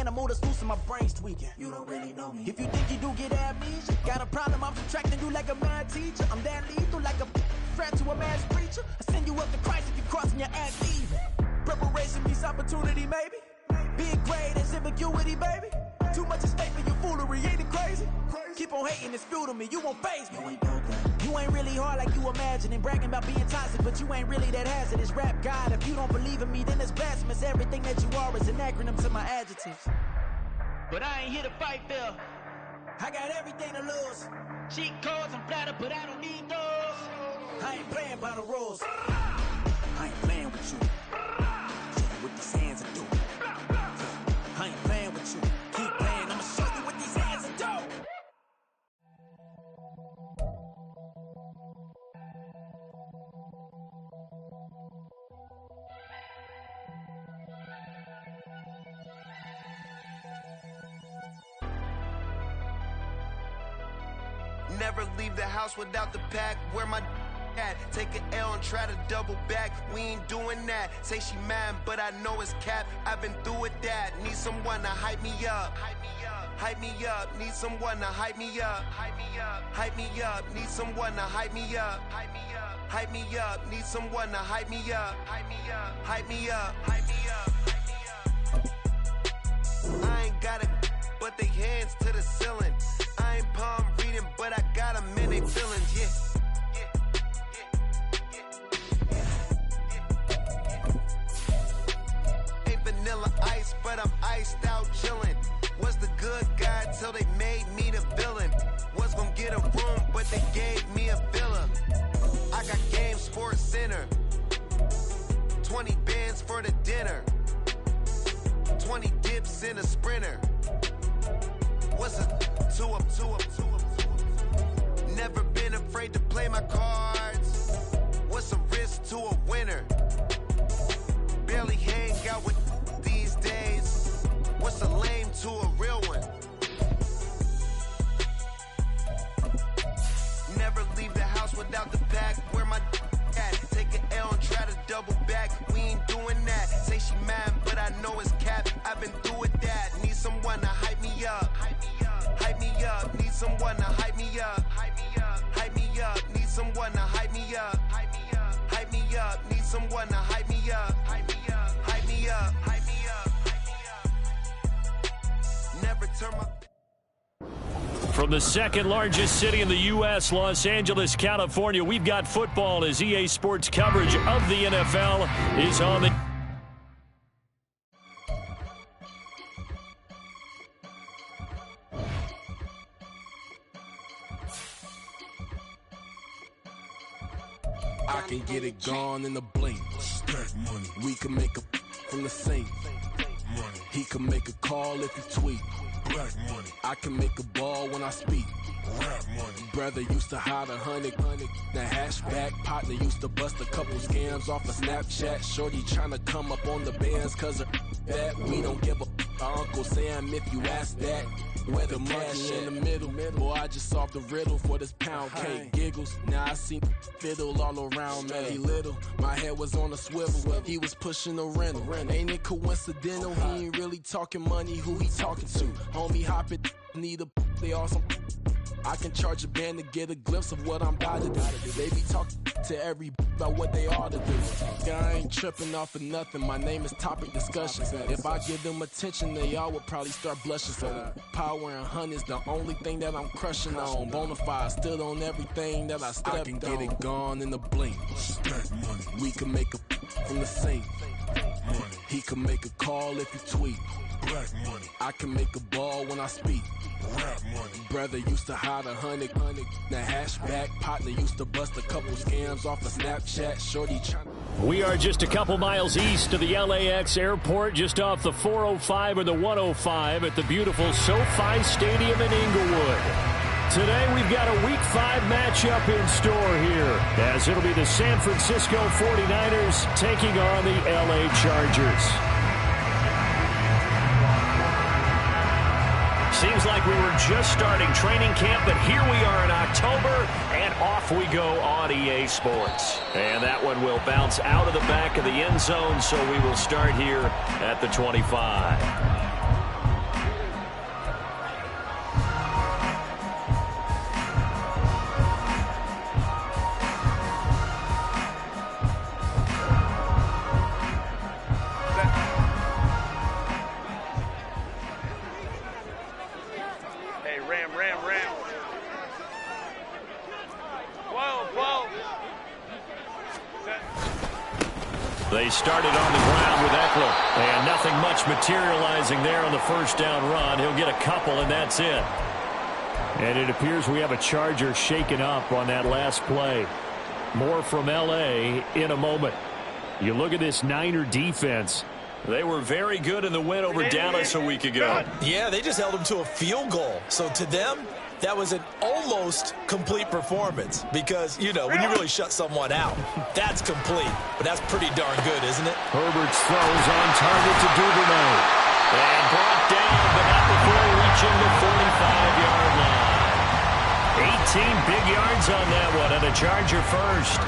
to move this loose and my brain's tweaking. You don't really know me. If you think you do get amnesia, got a problem, I'm subtracting you like a mad teacher. I'm that lethal like a threat to a mass preacher. I send you up to Christ if you crossing your act even. Preparation meets opportunity, maybe. Big grade and ambiguity, baby. Too much at stake for your foolery, ain't it crazy? Keep on hating, it's fuel to me, you won't faze me. You ain't really hard like you imagine and bragging about being toxic, but you ain't really that hazardous. Rap God, if you don't believe in me, then it's blasphemous. Everything that you are is an acronym to my adjectives. But I ain't here to fight, Phil. I got everything to lose. Cheat codes, I'm flattered, but I don't need those. I ain't playing by the rules. I ain't playing with you. Show you what these hands are doing. I ain't playing with you. Keep playing, I'ma show you what these hands are doing. Never leave the house without the pack. Where my at? Take an L and try to double back. We ain't doing that. Say she mad, but I know it's cap. I've been through with that. Need someone to hype me up. Hype me up. Need someone to hype me up. Hype me up. Need someone to hype me up. Hype me up. Need someone to hype me up. Hype me up. Hype me up. Hype me up. I ain't got it, but they hands to the ceiling. I ain't palm reading, but I got them in they feelings, yeah. Ain't vanilla ice, but I'm iced out chillin'. Was the good guy till they made me the villain. Was gonna get a room, but they gave me a villa. I got Game Sports Center. 20 bands for the dinner. 20 dips in a Sprinter. What's a two up? Never been afraid to play my cards. What's a risk to a winner? Barely hang out with these days. What's a lame to a real one? Never leave the house without the pack. Where my at? Take an L and try to double back. We ain't doing that. Say she mad, but I know it's cap. I've been through with that. Need someone to hype me up. Hype me up. Need someone to hype me up. Hype me up. Need someone to hype me up. Hype me up. Need someone to hype me up. Hype me up. Never turn my. From the second largest city in the U.S., Los Angeles, California, we've got football as EA Sports coverage of the NFL is on the. I can get it gone in a blink. Stack money. We can make a from the sink. Money. He can make a call if he tweet. Black money. I can make a ball when I speak. Rap money. Brother used to hide 100. The hashback partner used to bust a couple scams off of Snapchat. Shorty tryna come up on the bands cause of that. We don't give a Uncle Sam if you ask that. Where the cash in the middle. Boy, I just solved the riddle for this pound cake. Giggles, now I see fiddle all around me. He little, my head was on a swivel. He was pushing a rental. Ain't it coincidental? He ain't really talking money, who he talking to? Homie hopping, need a they awesome. I can charge a band to get a glimpse of what I'm about to do. They be talking to every about what they ought to do. Yeah, I ain't tripping off of nothing. My name is topic discussion. If I give them attention, they all would probably start blushing. So power and hunt is the only thing that I'm crushing on. Bonafide stood on everything that I stepped on. I can get it gone in a blink. Stack money. We can make a from the sink. Money. He can make a call if he tweet. Black money. I can make a ball when I speak. Rap money. Brother used to hide 100. The hashback partner used to bust a couple scams off of Snapchat. Shorty tryna. We are just a couple miles east of the LAX airport, just off the 405 or the 105 at the beautiful SoFi Stadium in Inglewood. Today we've got a Week 5 matchup in store here, as it'll be the San Francisco 49ers taking on the LA Chargers. Seems like we were just starting training camp, but here we are in October, and off we go on EA Sports. And that one will bounce out of the back of the end zone, so we will start here at the 25. They started on the ground with Eckler. And nothing much materializing there on the first down run. He'll get a couple, and that's it. And it appears we have a Charger shaken up on that last play. More from L.A. in a moment. You look at this Niner defense. They were very good in the win over Dallas a week ago. Yeah, they just held them to a field goal. So to them, that was an almost complete performance because, you know, when you really shut someone out, that's complete. But that's pretty darn good, isn't it? Herbert's throws on target to Duvernay. And brought down, but not before reaching the 45-yard line. 18 big yards on that one, and a Charger first.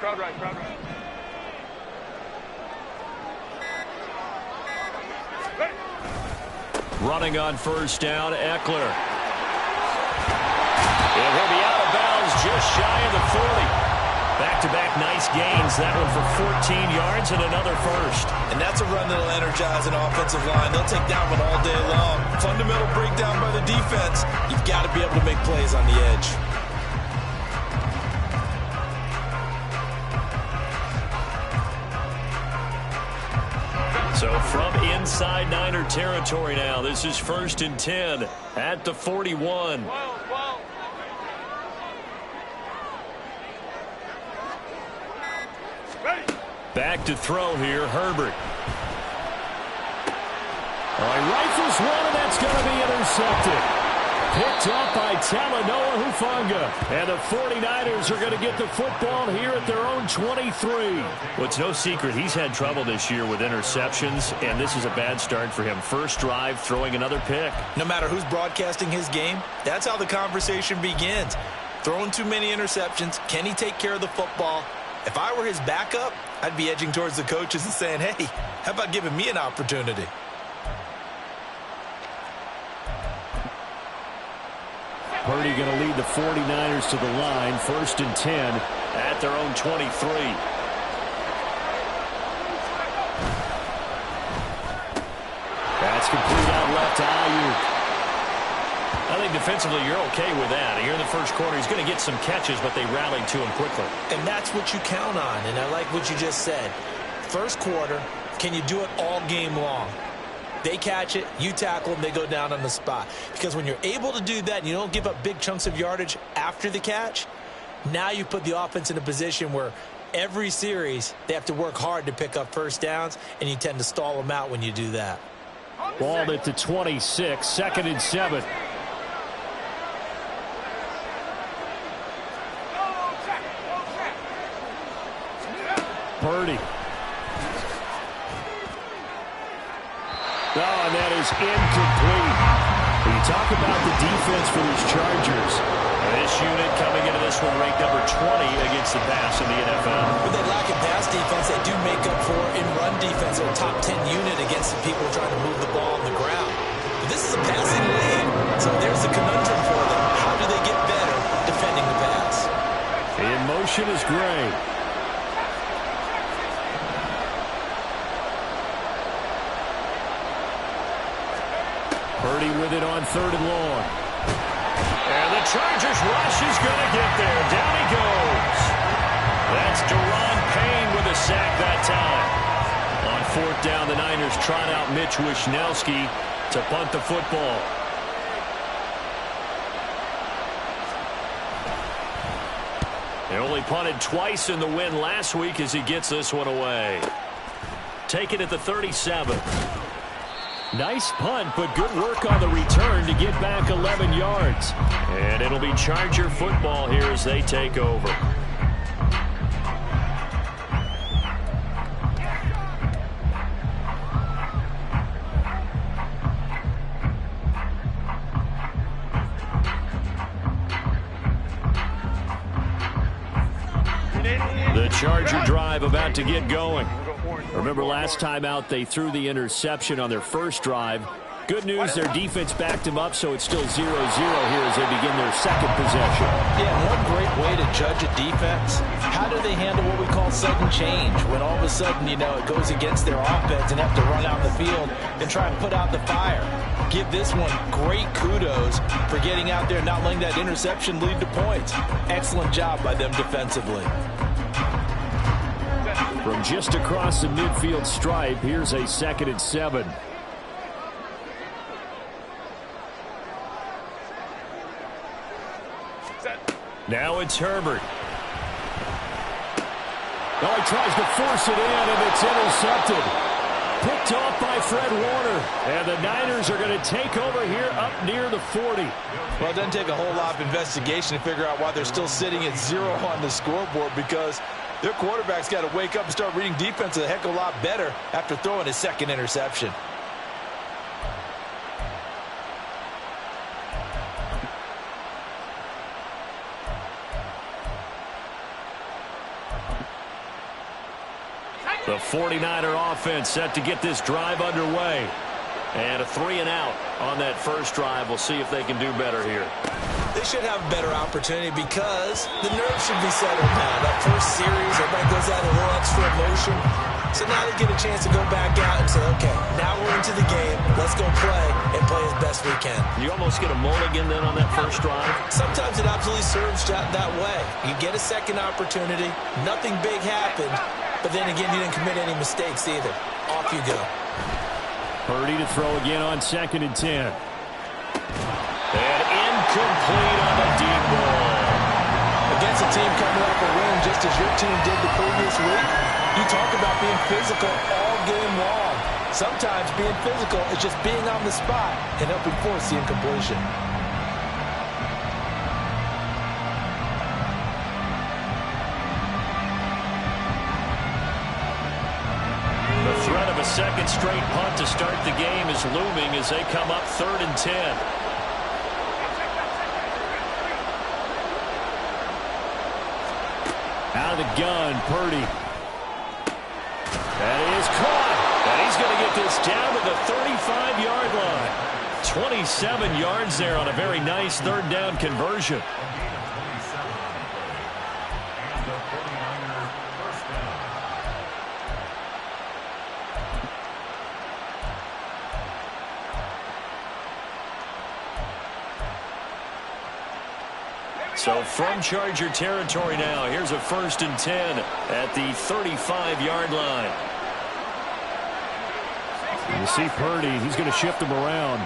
Crowd right. Running on first down, Eckler. It will be out of bounds just shy of the 40. Back-to-back nice gains. That one for 14 yards and another first. And that's a run that'll energize an offensive line. They'll take that one all day long. Fundamental breakdown by the defense. You've got to be able to make plays on the edge. So from inside Niner territory now, this is 1st and 10 at the 41. Back to throw here, Herbert. All right, rifles one, and that's going to be intercepted. Picked up by Talanoa Hufanga. And the 49ers are going to get the football here at their own 23. Well, it's no secret he's had trouble this year with interceptions, and this is a bad start for him. First drive, throwing another pick. No matter who's broadcasting his game, that's how the conversation begins. Throwing too many interceptions. Can he take care of the football? If I were his backup, I'd be edging towards the coaches and saying, hey, how about giving me an opportunity? Purdy going to lead the 49ers to the line. 1st and 10 at their own 23. That's complete out left to Ayuk. I think defensively you're okay with that. Here in the first quarter, he's going to get some catches, but they rallied to him quickly. And that's what you count on, and I like what you just said. First quarter, can you do it all game long? They catch it, you tackle them, they go down on the spot. Because when you're able to do that and you don't give up big chunks of yardage after the catch, now you put the offense in a position where every series they have to work hard to pick up first downs, and you tend to stall them out when you do that. Ball at the 26, 2nd and 7. Purdy. Oh, and that is incomplete. You talk about the defense for these Chargers. This unit coming into this one ranked number 20 against the pass in the NFL. With that lack of pass defense, they do make up for in run defense. They're a top 10 unit against the people trying to move the ball on the ground. But this is a passing league, so there's a conundrum for them. How do they get better defending the pass? In motion is Gray. Purdy with it on 3rd and long. And the Chargers rush is going to get there. Down he goes. That's Deron Payne with a sack that time. On 4th down, the Niners trot out Mitch Wishnowsky to punt the football. They only punted twice in the win last week as he gets this one away. Take it at the 37. Nice punt, but good work on the return to get back 11 yards. And it'll be Charger football here as they take over. The Charger drive about to get going. Remember last time out they threw the interception on their first drive. Good news, their defense backed them up, so it's still 0-0 here as they begin their second possession. Yeah, one great way to judge a defense, how do they handle what we call sudden change? When all of a sudden, you know, it goes against their offense and have to run out in the field and try and put out the fire. Give this one great kudos for getting out there and not letting that interception lead to points. Excellent job by them defensively. From just across the midfield stripe, here's a 2nd and 7. Now it's Herbert. Oh, he tries to force it in, and it's intercepted. Picked off by Fred Warner. And the Niners are going to take over here up near the 40. Well, it doesn't take a whole lot of investigation to figure out why they're still sitting at 0 on the scoreboard, because their quarterback's got to wake up and start reading defense a heck of a lot better after throwing his second interception. The 49er offense set to get this drive underway. And a 3-and-out on that first drive. We'll see if they can do better here. They should have a better opportunity because the nerves should be settled now. That first series, everybody goes out a little extra emotion. So now they get a chance to go back out and say, okay, now we're into the game. Let's go play and play as best we can. You almost get a mulligan then on that first drive? Sometimes it absolutely serves that way. You get a second opportunity. Nothing big happened. But then again, you didn't commit any mistakes either. Off you go. Purdy to throw again on 2nd and 10. And incomplete on the deep ball. Against a team coming off a win just as your team did the previous week, you talk about being physical all game long. Sometimes being physical is just being on the spot and helping force the incompletion. The threat of a second straight punt to start the game is looming as they come up 3rd and 10. Out of the gun, Purdy. That is caught. And he's going to get this down to the 35-yard line. 27 yards there on a very nice 3rd down conversion. So from Charger territory now, here's a 1st and 10 at the 35-yard line. You see Purdy, he's going to shift him around.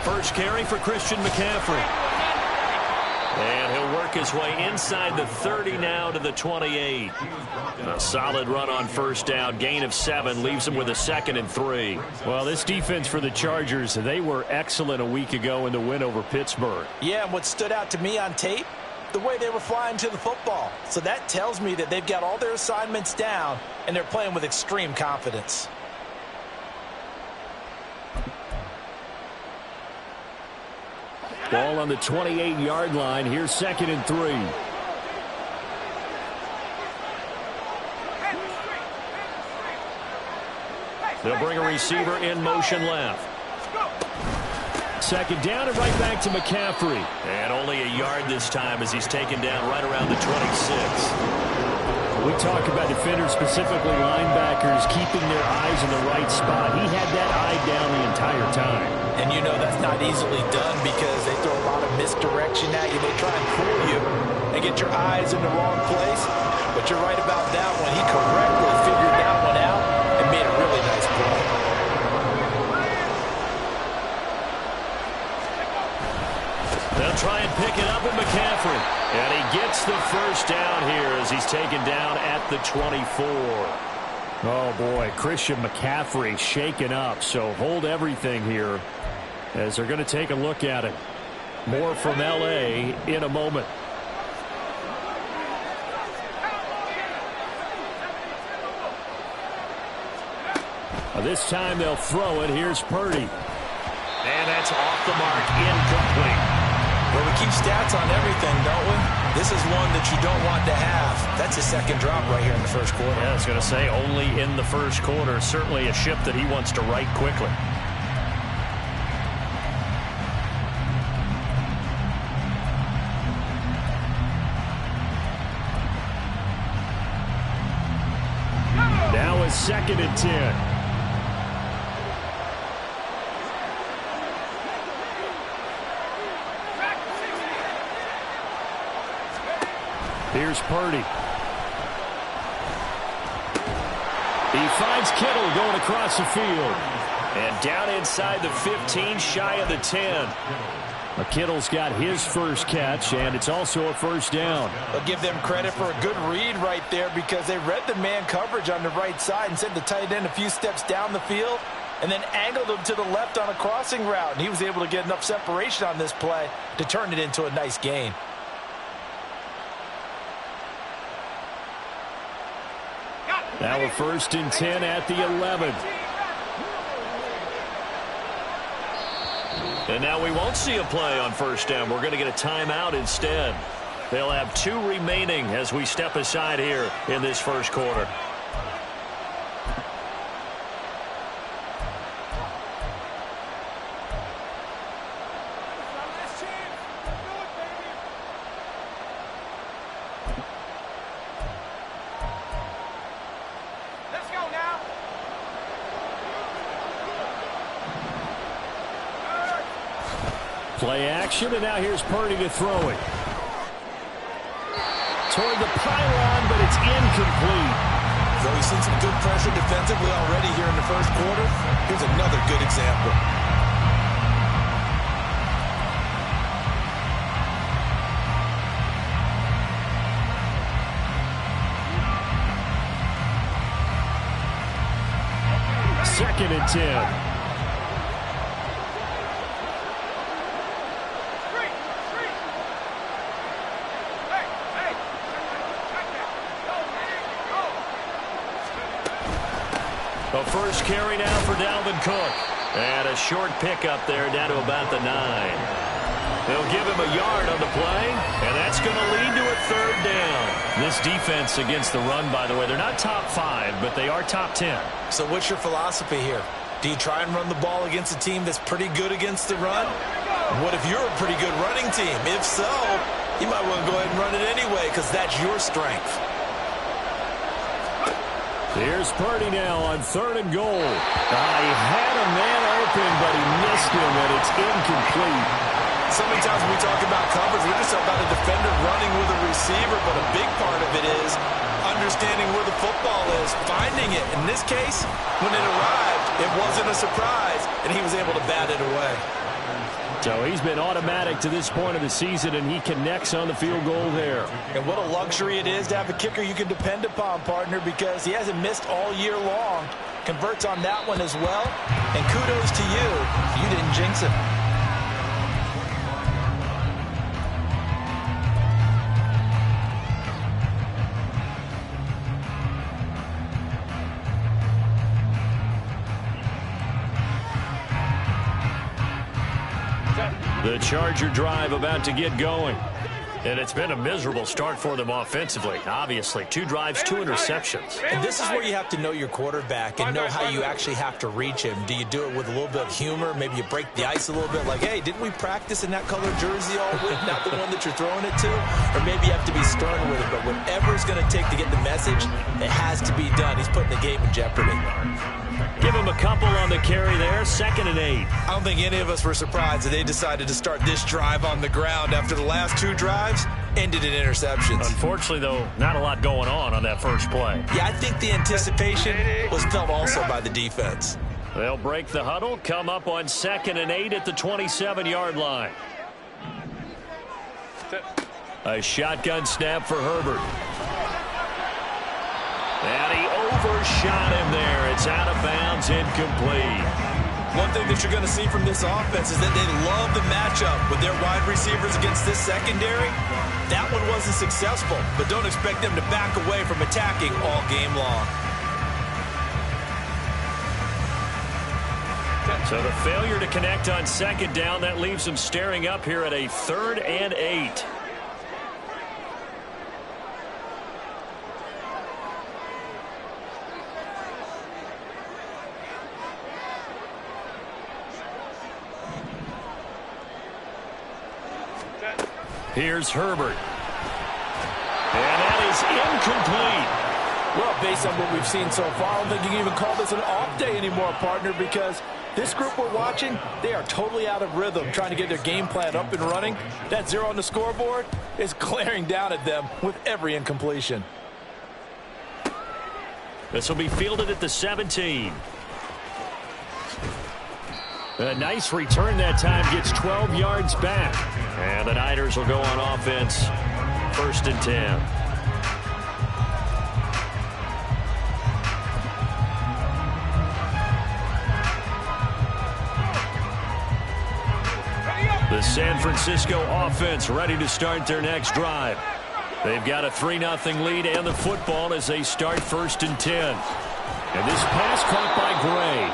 First carry for Christian McCaffrey. And he'll work his way inside the 30 now to the 28. A solid run on first down. Gain of 7 leaves him with a 2nd and 3. Well, this defense for the Chargers, they were excellent a week ago in the win over Pittsburgh. Yeah, and what stood out to me on tape, the way they were flying to the football. So that tells me that they've got all their assignments down, and they're playing with extreme confidence. Ball on the 28-yard line. Here's 2nd and 3. They'll bring a receiver in motion left. 2nd down and right back to McCaffrey. And only a yard this time as he's taken down right around the 26. We talk about defenders, specifically linebackers, keeping their eyes in the right spot. He had that eye down the entire time. And you know that's not easily done because they throw a lot of misdirection at you. They try and fool you and get your eyes in the wrong place. But you're right about that one. He correctly figured that one out and made a really nice play. They'll try and pick it up with McCaffrey. And he gets the first down here as he's taken down at the 24. Oh, boy, Christian McCaffrey shaken up. So hold everything here as they're going to take a look at it. More from L.A. in a moment. This time they'll throw it. Here's Purdy. And that's off the mark, incomplete. Well, we keep stats on everything, don't we? This is one that you don't want to have. That's his second drop right here in the first quarter. Yeah, I was going to say only in the first quarter. Certainly a ship that he wants to right quickly. Now it's 2nd and 10. Here's Purdy. He finds Kittle going across the field. And down inside the 15, shy of the 10. Kittle's got his first catch, and it's also a first down. I'll give them credit for a good read right there because they read the man coverage on the right side and sent the tight end a few steps down the field and then angled him to the left on a crossing route. And he was able to get enough separation on this play to turn it into a nice gain. Now a 1st and 10 at the 11. And now we won't see a play on first down. We're going to get a timeout instead. They'll have 2 remaining as we step aside here in this first quarter. Play action, and now here's Purdy to throw it. Toward the pylon, but it's incomplete. So we've seen some good pressure defensively already here in the first quarter. Here's another good example. Second and 10. A first carry now for Dalvin Cook. And a short pickup there down to about the 9. They'll give him a yard on the play, and that's going to lead to a 3rd down. This defense against the run, by the way, they're not top 5, but they are top 10. So what's your philosophy here? Do you try and run the ball against a team that's pretty good against the run? What if you're a pretty good running team? If so, you might want to go ahead and run it anyway because that's your strength. Here's Purdy now on 3rd and goal. He had a man open, but he missed him, and it's incomplete. So many times when we talk about coverage, we're just about a defender running with a receiver, but a big part of it is understanding where the football is, finding it. In this case, when it arrived, it wasn't a surprise, and he was able to bat it away. So he's been automatic to this point of the season, and he connects on the field goal there. And what a luxury it is to have a kicker you can depend upon, partner, because he hasn't missed all year long. Converts on that one as well. And kudos to you. You didn't jinx it. The Charger drive about to get going. And it's been a miserable start for them offensively. Obviously, 2 drives, 2 interceptions. And this is where you have to know your quarterback and know how you actually have to reach him. Do you do it with a little bit of humor? Maybe you break the ice a little bit like, hey, didn't we practice in that color jersey all week? Not the one that you're throwing it to? Or maybe you have to be stern with it. But whatever it's going to take to get the message, it has to be done. He's putting the game in jeopardy. Give him a couple on the carry there, 2nd and 8. I don't think any of us were surprised that they decided to start this drive on the ground after the last 2 drives ended in interceptions. Unfortunately, though, not a lot going on that first play. Yeah, I think the anticipation was felt also by the defense. They'll break the huddle, come up on 2nd and 8 at the 27-yard line. A shotgun snap for Herbert. And he overshot him there. It's out of bounds, incomplete. One thing that you're going to see from this offense is that they love the matchup with their wide receivers against this secondary. That one wasn't successful, but don't expect them to back away from attacking all game long. So the failure to connect on 2nd down, that leaves them staring up here at a 3rd and 8. Here's Herbert. And that is incomplete. Well, based on what we've seen so far, I don't think you can even call this an off day anymore, partner, because this group we're watching, they are totally out of rhythm, trying to get their game plan up and running. That 0 on the scoreboard is glaring down at them with every incompletion. This will be fielded at the 17. A nice return that time, gets 12 yards back. And the Niners will go on offense, 1st and 10. The San Francisco offense ready to start their next drive. They've got a 3-0 lead and the football as they start 1st and 10. And this pass caught by Gray.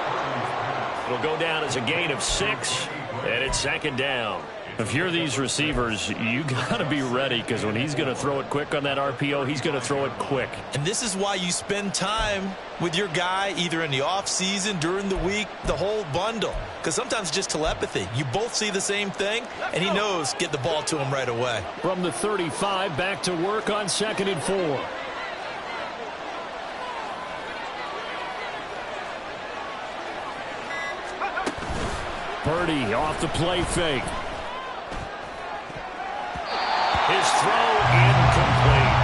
It'll go down as a gain of 6, and it's 2nd down. If you're these receivers, you got to be ready, because when he's going to throw it quick on that RPO, he's going to throw it quick. And this is why you spend time with your guy either in the offseason, during the week, the whole bundle. Because sometimes it's just telepathy. You both see the same thing, and he knows get the ball to him right away. From the 35, back to work on 2nd and 4. Purdy off the play fake. His throw incomplete.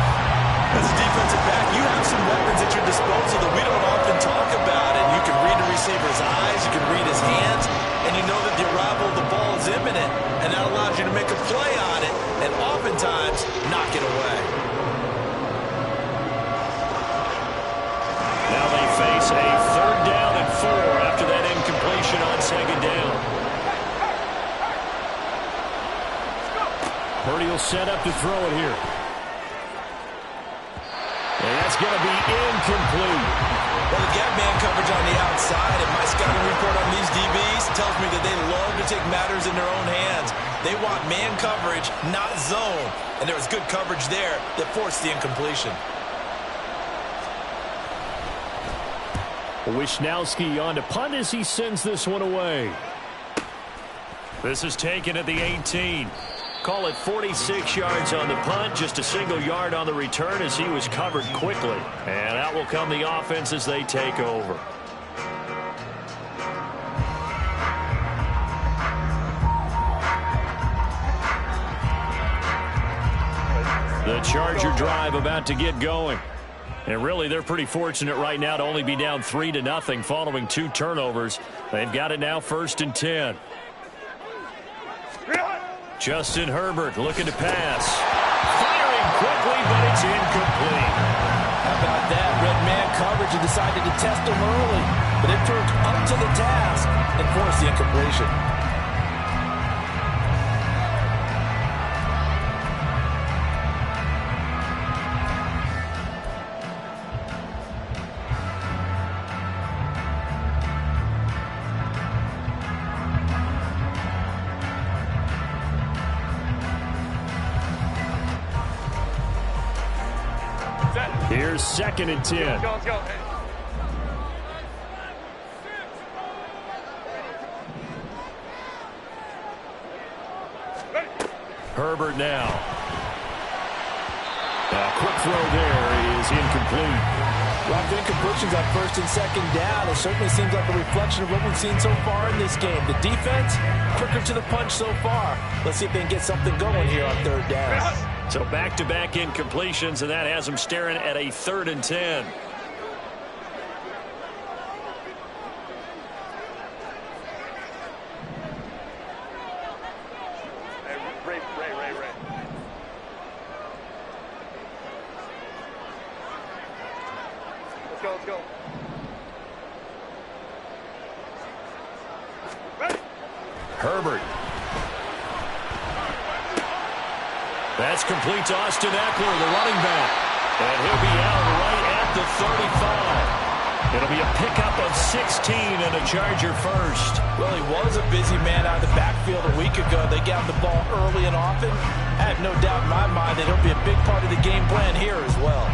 As a defensive back, you have some weapons at your disposal that we don't often talk about. And you can read the receiver's eyes, you can read his hands, and you know that the arrival of the ball is imminent. And that allows you to make a play on it, and oftentimes knock it away. Now they face a 3rd down and 4 after that incompletion on 2nd down. Purdy will set up to throw it here. And that's going to be incomplete. Well, the gap man coverage on the outside, and my scouting report on these DBs tells me that they love to take matters in their own hands. They want man coverage, not zone. And there was good coverage there that forced the incompletion. Wisnowski on to punt as he sends this one away. This is taken at the 18. Call it 46 yards on the punt, just a single yard on the return as he was covered quickly. And out will come the offense as they take over. The Charger drive about to get going. And really, they're pretty fortunate right now to only be down 3-0 following 2 turnovers. They've got it now 1st and 10. Justin Herbert looking to pass. Firing quickly, but it's incomplete. How about that? Red man coverage and decided to test him early. But it proved up to the task and forced the incompletion. Here's 2nd and 10. Herbert now. A quick throw there is incomplete. Lots of incompletions on 1st and 2nd down. It certainly seems like a reflection of what we've seen so far in this game. The defense, quicker to the punch so far. Let's see if they can get something going here on 3rd down. So back-to-back incompletions, and that has them staring at a 3rd and 10. Ray. Let's go. Ready. Herbert. That's complete to Austin Eckler, the running back. And he'll be out right at the 35. It'll be a pickup of 16 and a Charger first. Well, he was a busy man out of the backfield a week ago. They got the ball early and often. I have no doubt in my mind that he'll be a big part of the game plan here as well.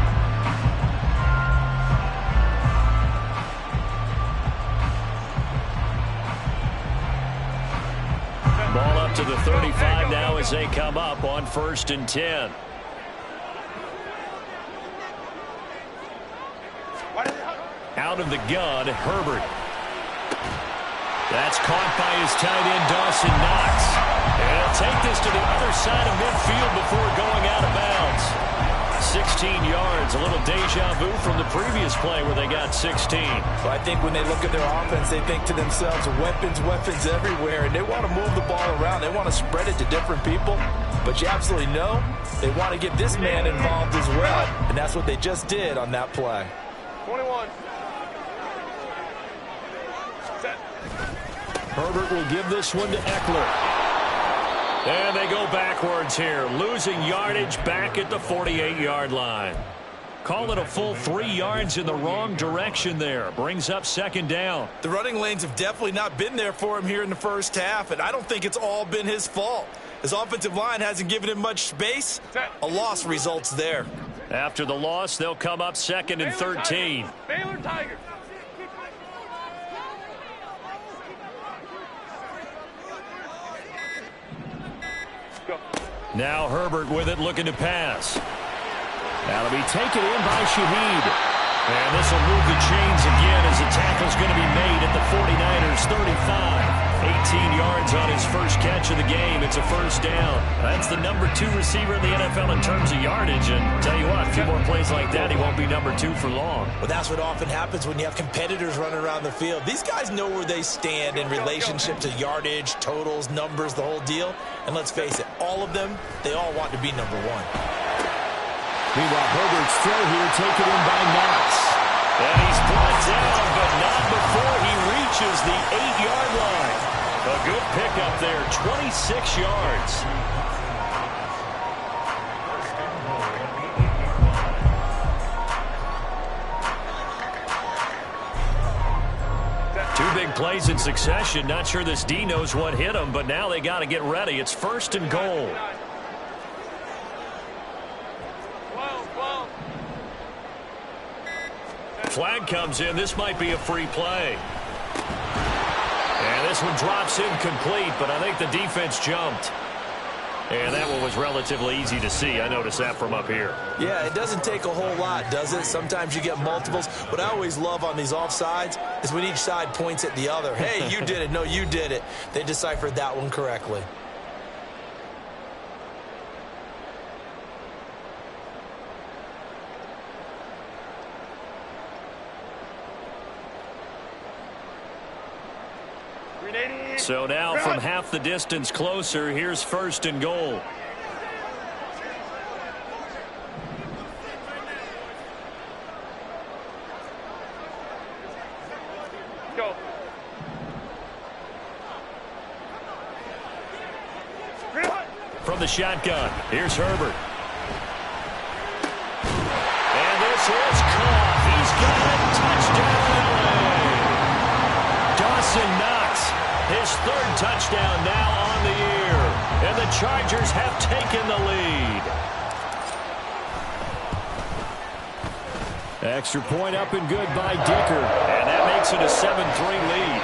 Ball up out to the 35 now as they come up on 1st and 10. Out of the gun, Herbert. That's caught by his tight end, Dawson Knox. And he'll take this to the other side of midfield before going out of bounds. 16 yards, a little deja vu from the previous play where they got 16. Well, I think when they look at their offense, they think to themselves, weapons everywhere, and they want to move the ball around. They want to spread it to different people, but you absolutely know they want to get this man involved as well, and that's what they just did on that play. 21. Set. Herbert will give this one to Eckler. And they go backwards here, losing yardage back at the 48-yard line. Call it a full 3 yards in the wrong direction there. Brings up 2nd down. The running lanes have definitely not been there for him here in the first half, and I don't think it's all been his fault. His offensive line hasn't given him much space. A loss results there. After the loss, they'll come up 2nd and 13. Baylor Tigers. Now Herbert with it, looking to pass. That'll be taken in by Shaheed. And this will move the chains again as the tackle's going to be made at the 49ers 35. 18 yards on his first catch of the game. It's a 1st down. That's the number 2 receiver in the NFL in terms of yardage. And tell you what, a few more plays like that, he won't be number 2 for long. Well, that's what often happens when you have competitors running around the field. These guys know where they stand in relationship to yardage, totals, numbers, the whole deal. And let's face it, all of them, they all want to be number 1. Meanwhile, Herbert's throw here taken in by Knox. And he's brought down, but not before he reaches the 8-yard line. A good pickup there, 26 yards. Two big plays in succession. Not sure this D knows what hit him, but now they got to get ready. It's 1st and goal. Flag comes in. This might be a free play. And this one drops incomplete, but I think the defense jumped. And that one was relatively easy to see. I noticed that from up here. Yeah, it doesn't take a whole lot, does it? Sometimes you get multiples. What I always love on these offsides is when each side points at the other. Hey, you did it. No, you did it. They deciphered that one correctly. So now from half the distance closer, here's 1st and goal. Go. From the shotgun, here's Herbert. And this is caught. He's got a touchdown. Dawson Knox, his 3rd touchdown now on the year. And the Chargers have taken the lead. Extra point up and good by Dicker. And that makes it a 7-3 lead.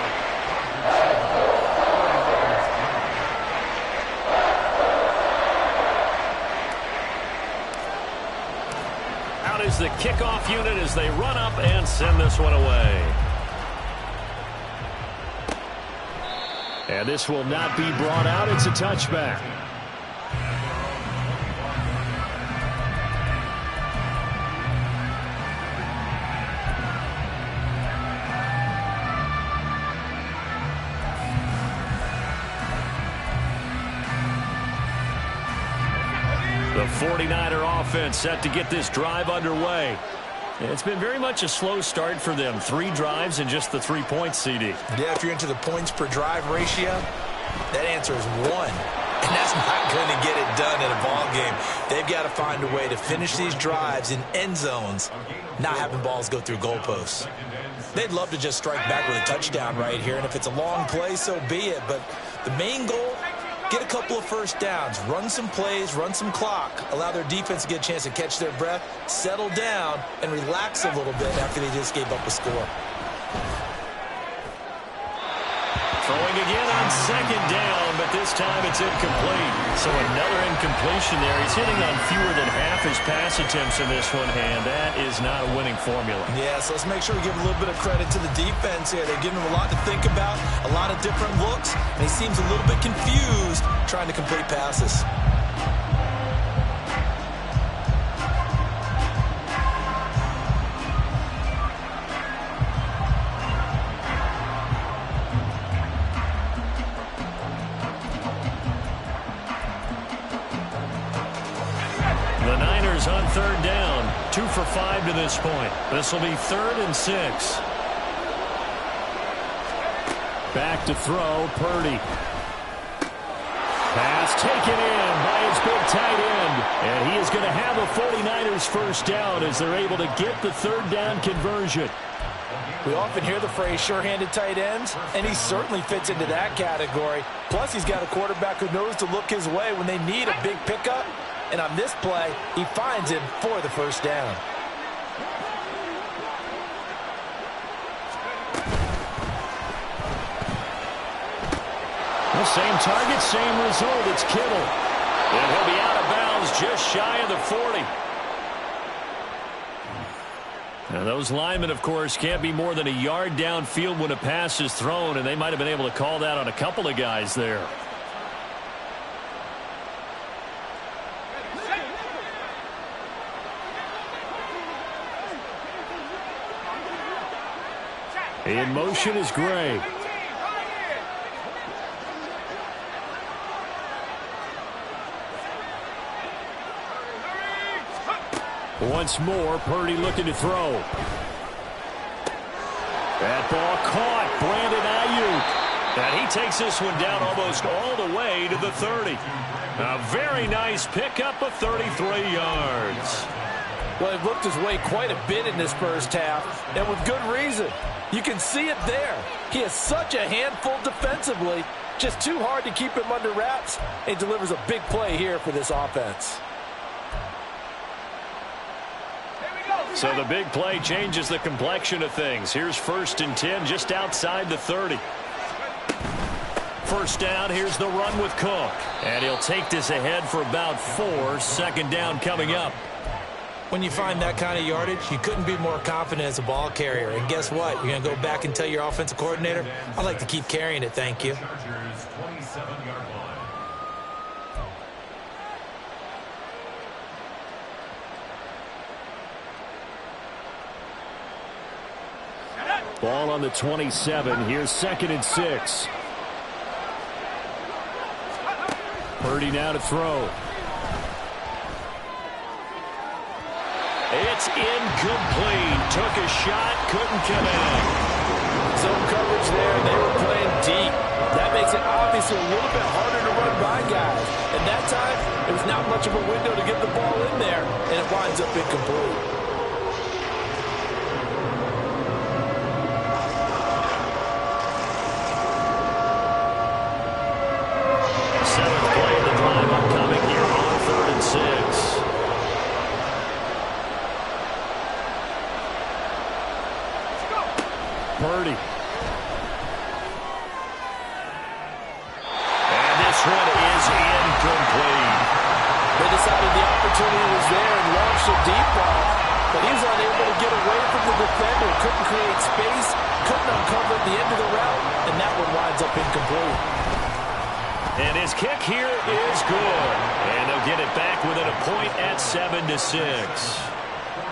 Out is the kickoff unit as they run up and send this one away. And this will not be brought out. It's a touchback. The 49er offense set to get this drive underway. It's been very much a slow start for them. 3 drives and just the 3 points, CD. Yeah, if you're into the points per drive ratio, that answer is 1. And that's not going to get it done in a ball game. They've got to find a way to finish these drives in end zones, not having balls go through goalposts. They'd love to just strike back with a touchdown right here, and if it's a long play, so be it. But the main goal, get a couple of 1st downs, run some plays, run some clock, allow their defense to get a chance to catch their breath, settle down, and relax a little bit after they just gave up a score. Throwing again on 2nd down, but but this time it's incomplete. So another incompletion there. He's hitting on fewer than half his pass attempts in this one, and that is not a winning formula. Yeah, so let's make sure we give a little bit of credit to the defense here. They're giving him a lot to think about, a lot of different looks, and he seems a little bit confused trying to complete passes. On third down, 2 for 5 to this point. This will be 3rd and 6. Back to throw, Purdy. Pass taken in by his big tight end. And he is going to have a 49ers first down as they're able to get the third down conversion. We often hear the phrase sure-handed tight ends, and he certainly fits into that category. Plus, he's got a quarterback who knows to look his way when they need a big pickup. And on this play, he finds him for the first down. The same target, same result. It's Kittle. And he'll be out of bounds just shy of the 40. Now, those linemen, of course, can't be more than a yard downfield when a pass is thrown, and they might have been able to call that on a couple of guys there. In motion is Gray. Once more, Purdy looking to throw. That ball caught. Brandon Ayuk. And he takes this one down almost all the way to the 30. A very nice pickup of 33 yards. Well, he looked his way quite a bit in this first half, and with good reason. You can see it there. He is such a handful defensively. Just too hard to keep him under wraps. He delivers a big play here for this offense. So the big play changes the complexion of things. Here's 1st and 10 just outside the 30. First down, here's the run with Cook. And he'll take this ahead for about 4. 2nd down coming up. When you find that kind of yardage, you couldn't be more confident as a ball carrier. And guess what? You're going to go back and tell your offensive coordinator, I'd like to keep carrying it, thank you. Ball on the 27. Here's 2nd and 6. Purdy now to throw. It's incomplete. Took a shot, couldn't connect. Zone coverage there, they were playing deep. That makes it obviously a little bit harder to run by guys. And that time, it was not much of a window to get the ball in there, and it winds up incomplete. Seventh play of the drive upcoming here on 3rd and 6. Purdy. And this one is incomplete. They decided the opportunity was there and launched a deep ball, but he was unable to get away from the defender, couldn't create space, couldn't uncover the end of the route, and that one winds up incomplete. And his kick here is good. And they'll get it back within a point at 7-6.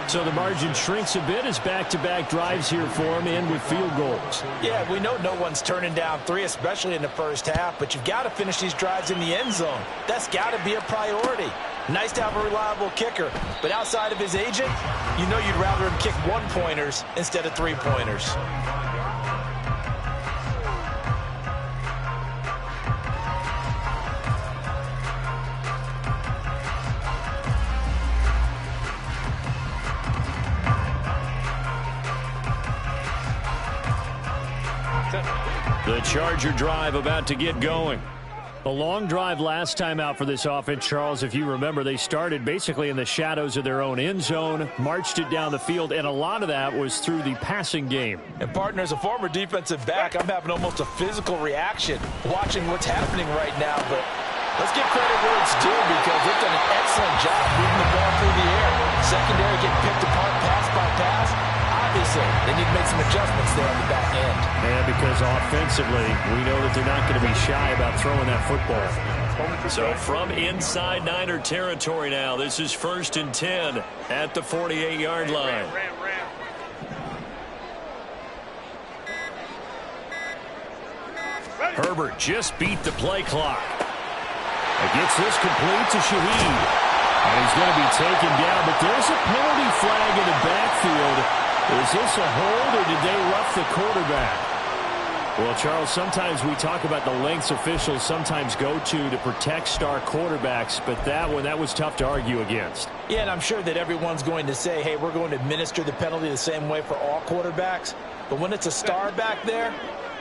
So the margin shrinks a bit as back-to-back drives here for him and with field goals. Yeah, we know no one's turning down 3, especially in the first half, but you've got to finish these drives in the end zone. That's got to be a priority. Nice to have a reliable kicker, but outside of his agent, you know you'd rather him kick 1-pointers instead of 3-pointers. The Charger drive about to get going. The long drive last time out for this offense, Charles, if you remember, they started basically in the shadows of their own end zone, marched it down the field, and a lot of that was through the passing game. And, partner, as a former defensive back, I'm having almost a physical reaction watching what's happening right now. But let's give credit where it's due because they've done an excellent job moving the ball through the air. Secondary getting picked apart pass by pass. Obviously, they need to make some adjustments there on the back end. Yeah, because offensively, we know that they're not going to be shy about throwing that football. So from inside Niner territory now, this is 1st and 10 at the 48-yard line. Herbert just beat the play clock. It gets this complete to Shaheed. And he's going to be taken down, but there's a penalty flag in the backfield. Is this a hold, or did they rough the quarterback? Well, Charles, sometimes we talk about the lengths officials sometimes go to protect star quarterbacks, but that was tough to argue against. Yeah, and I'm sure that everyone's going to say, hey, we're going to administer the penalty the same way for all quarterbacks. But when it's a star back there,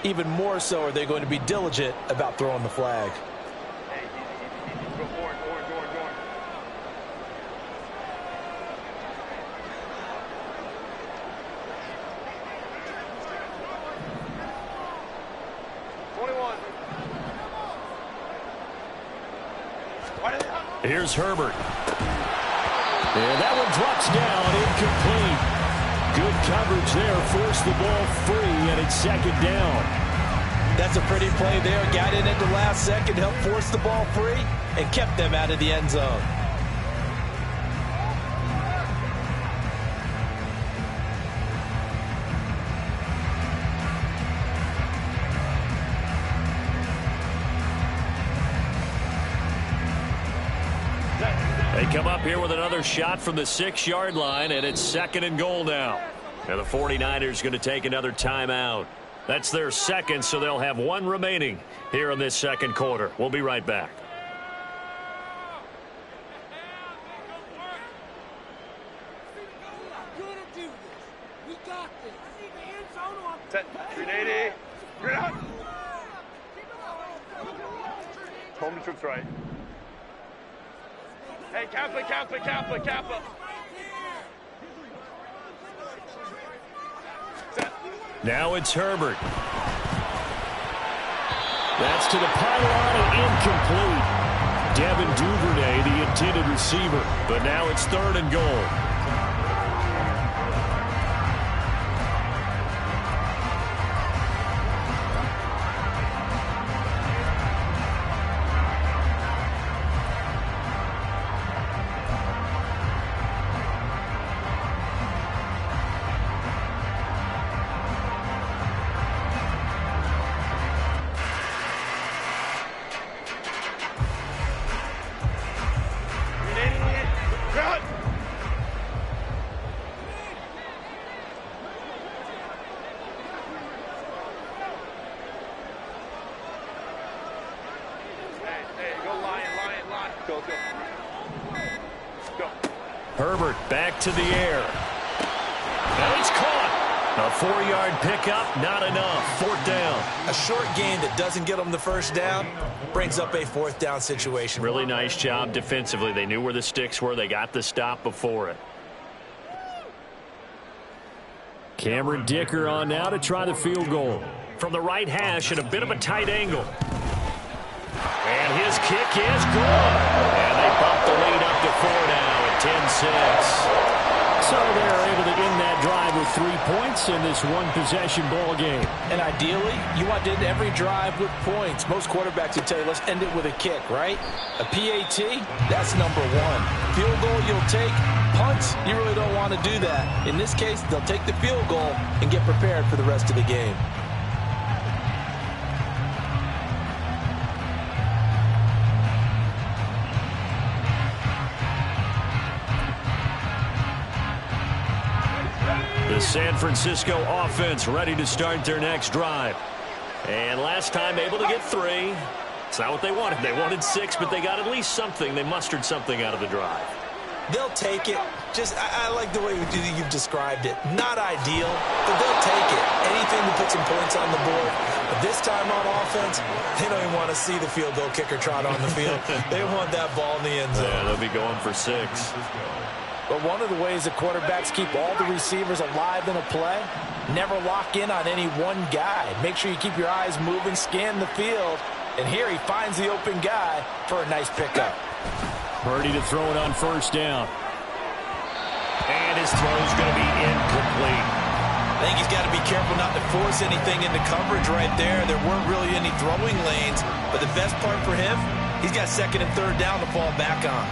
even more so are they going to be diligent about throwing the flag. Here's Herbert. And that one drops down, incomplete. Good coverage there, forced the ball free, and it's 2nd down. That's a pretty play there. Got in at the last second, helped force the ball free, and kept them out of the end zone. They come up here with another shot from the 6-yard line, and it's 2nd and goal now. And the 49ers going to take another timeout. That's their second, so they'll have one remaining here in this second quarter. We'll be right back. Set. 380. Grid out. Home to troops right. Hey, Kappa. Set. Now it's Herbert. That's to the pylon and incomplete. Devin Duvernay, the intended receiver. But now it's 3rd and goal. Herbert back to the air. And it's caught. A 4-yard pickup, not enough. 4th down. A short gain that doesn't get them the first down brings up a 4th down situation. Really nice job defensively. They knew where the sticks were. They got the stop before it. Cameron Dicker on now to try the field goal. From the right hash at a bit of a tight angle. And his kick is good. And they bump the lead up to 4 now at 10-6. So they're able to end that drive with 3 points in this one-possession ball game. And ideally, you want to end every drive with points. Most quarterbacks would tell you, let's end it with a kick, right? A PAT, that's number 1. Field goal you'll take. Punts, you really don't want to do that. In this case, they'll take the field goal and get prepared for the rest of the game. The San Francisco offense ready to start their next drive. And last time able to get 3. It's not what they wanted. They wanted 6, but they got at least something. They mustered something out of the drive. They'll take it. I like the way you've described it. Not ideal, but they'll take it. Anything to put some points on the board. But this time on offense, they don't even want to see the field goal kicker trot on the field. They want that ball in the end zone. Yeah, they'll be going for 6. But one of the ways that quarterbacks keep all the receivers alive in a play, never lock in on any one guy. Make sure you keep your eyes moving, scan the field. And here he finds the open guy for a nice pickup. Purdy to throw it on first down. And his throw's going to be incomplete. I think he's got to be careful not to force anything into coverage right there. There weren't really any throwing lanes. But the best part for him, he's got second and third down to fall back on.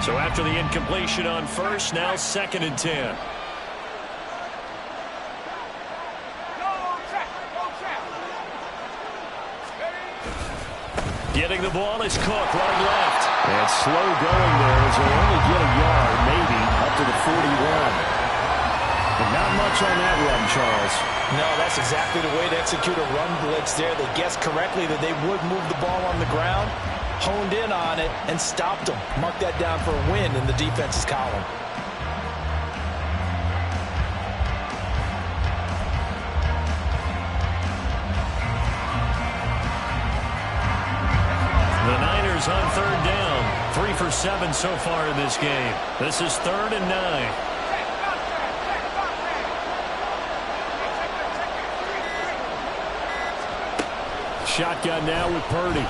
So after the incompletion on first, now second and 10. Getting the ball is Cook, running left. And slow going there as they only get a yard, maybe, up to the 41. But not much on that run, Charles. No, that's exactly the way to execute a run blitz there. They guessed correctly that they would move the ball on the ground, honed in on it, and stopped them. Mark that down for a win in the defense's column. The Niners on third down. 3 for 7 so far in this game. This is 3rd and 9. Shotgun now with Purdy.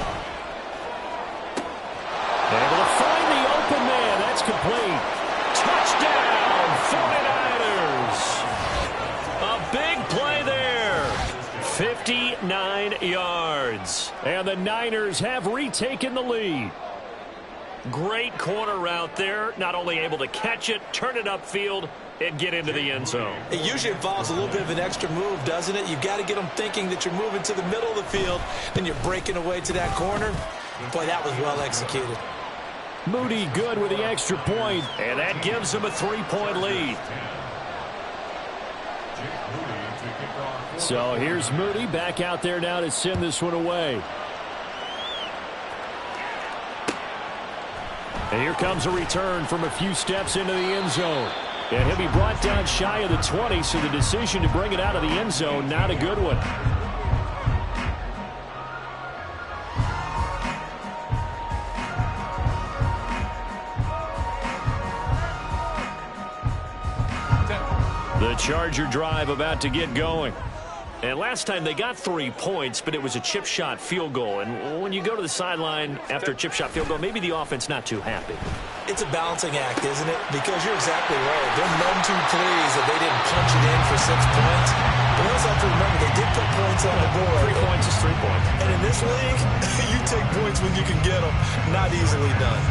Able to find the open man. That's complete. Touchdown, 49ers. A big play there. 59 yards. And the Niners have retaken the lead. Great corner route there. Not only able to catch it, turn it upfield, and get into the end zone. It usually involves a little bit of an extra move, doesn't it? You've got to get them thinking that you're moving to the middle of the field, then you're breaking away to that corner. Boy, that was well executed. Moody good with the extra point, and that gives him a 3-point lead. So here's Moody back out there now to send this one away. And here comes a return from a few steps into the end zone. And he'll be brought down shy of the 20, so the decision to bring it out of the end zone, not a good one. The Charger drive about to get going. And last time they got 3 points, but it was a chip shot field goal. And when you go to the sideline after a chip shot field goal, maybe the offense not too happy. It's a balancing act, isn't it? Because you're exactly right. They're none too pleased that they didn't punch it in for 6 points. But we also have to remember they did put points on the board. 3 points is 3 points. And in this league, you take points when you can get them. Not easily done.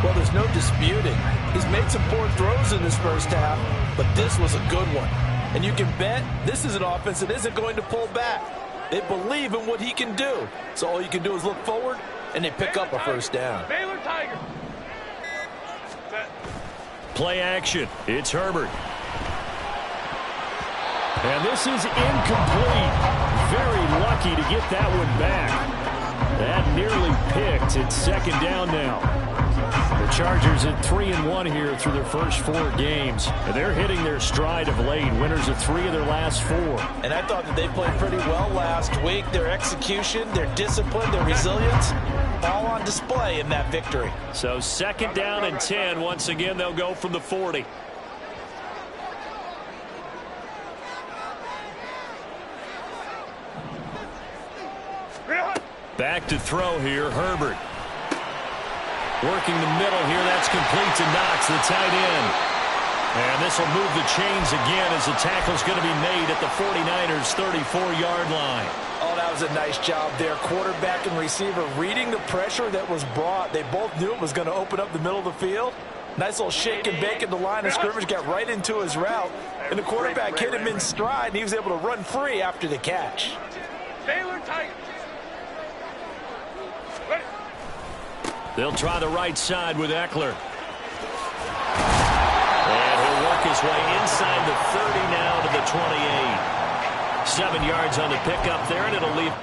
Well, there's no disputing. He's made some poor throws in this first half, but this was a good one. And you can bet this is an offense that isn't going to pull back. They believe in what he can do. So all you can do is look forward, and they pick up a first down. Baylor Tiger. Play action. It's Herbert. And this is incomplete. Very lucky to get that one back. That nearly picked. It's second down now. The Chargers at 3-1 here through their first 4 games. And they're hitting their stride of late. Winners of 3 of their last 4. And I thought that they played pretty well last week. Their execution, their discipline, their resilience, all on display in that victory. So second down and 10. Once again, they'll go from the 40. Back to throw here, Herbert. Working the middle here, that's complete to Knox, the tight end. And this will move the chains again as the tackle's going to be made at the 49ers' 34-yard line. Oh, that was a nice job there. Quarterback and receiver reading the pressure that was brought. They both knew it was going to open up the middle of the field. Nice little shake and bake at the line of scrimmage, got right into his route. And the quarterback hit him in stride, and he was able to run free after the catch. Baylor Tiger. They'll try the right side with Eckler. And he'll work his way inside the 30 now to the 28. 7 yards on the pickup there, and it'll leave.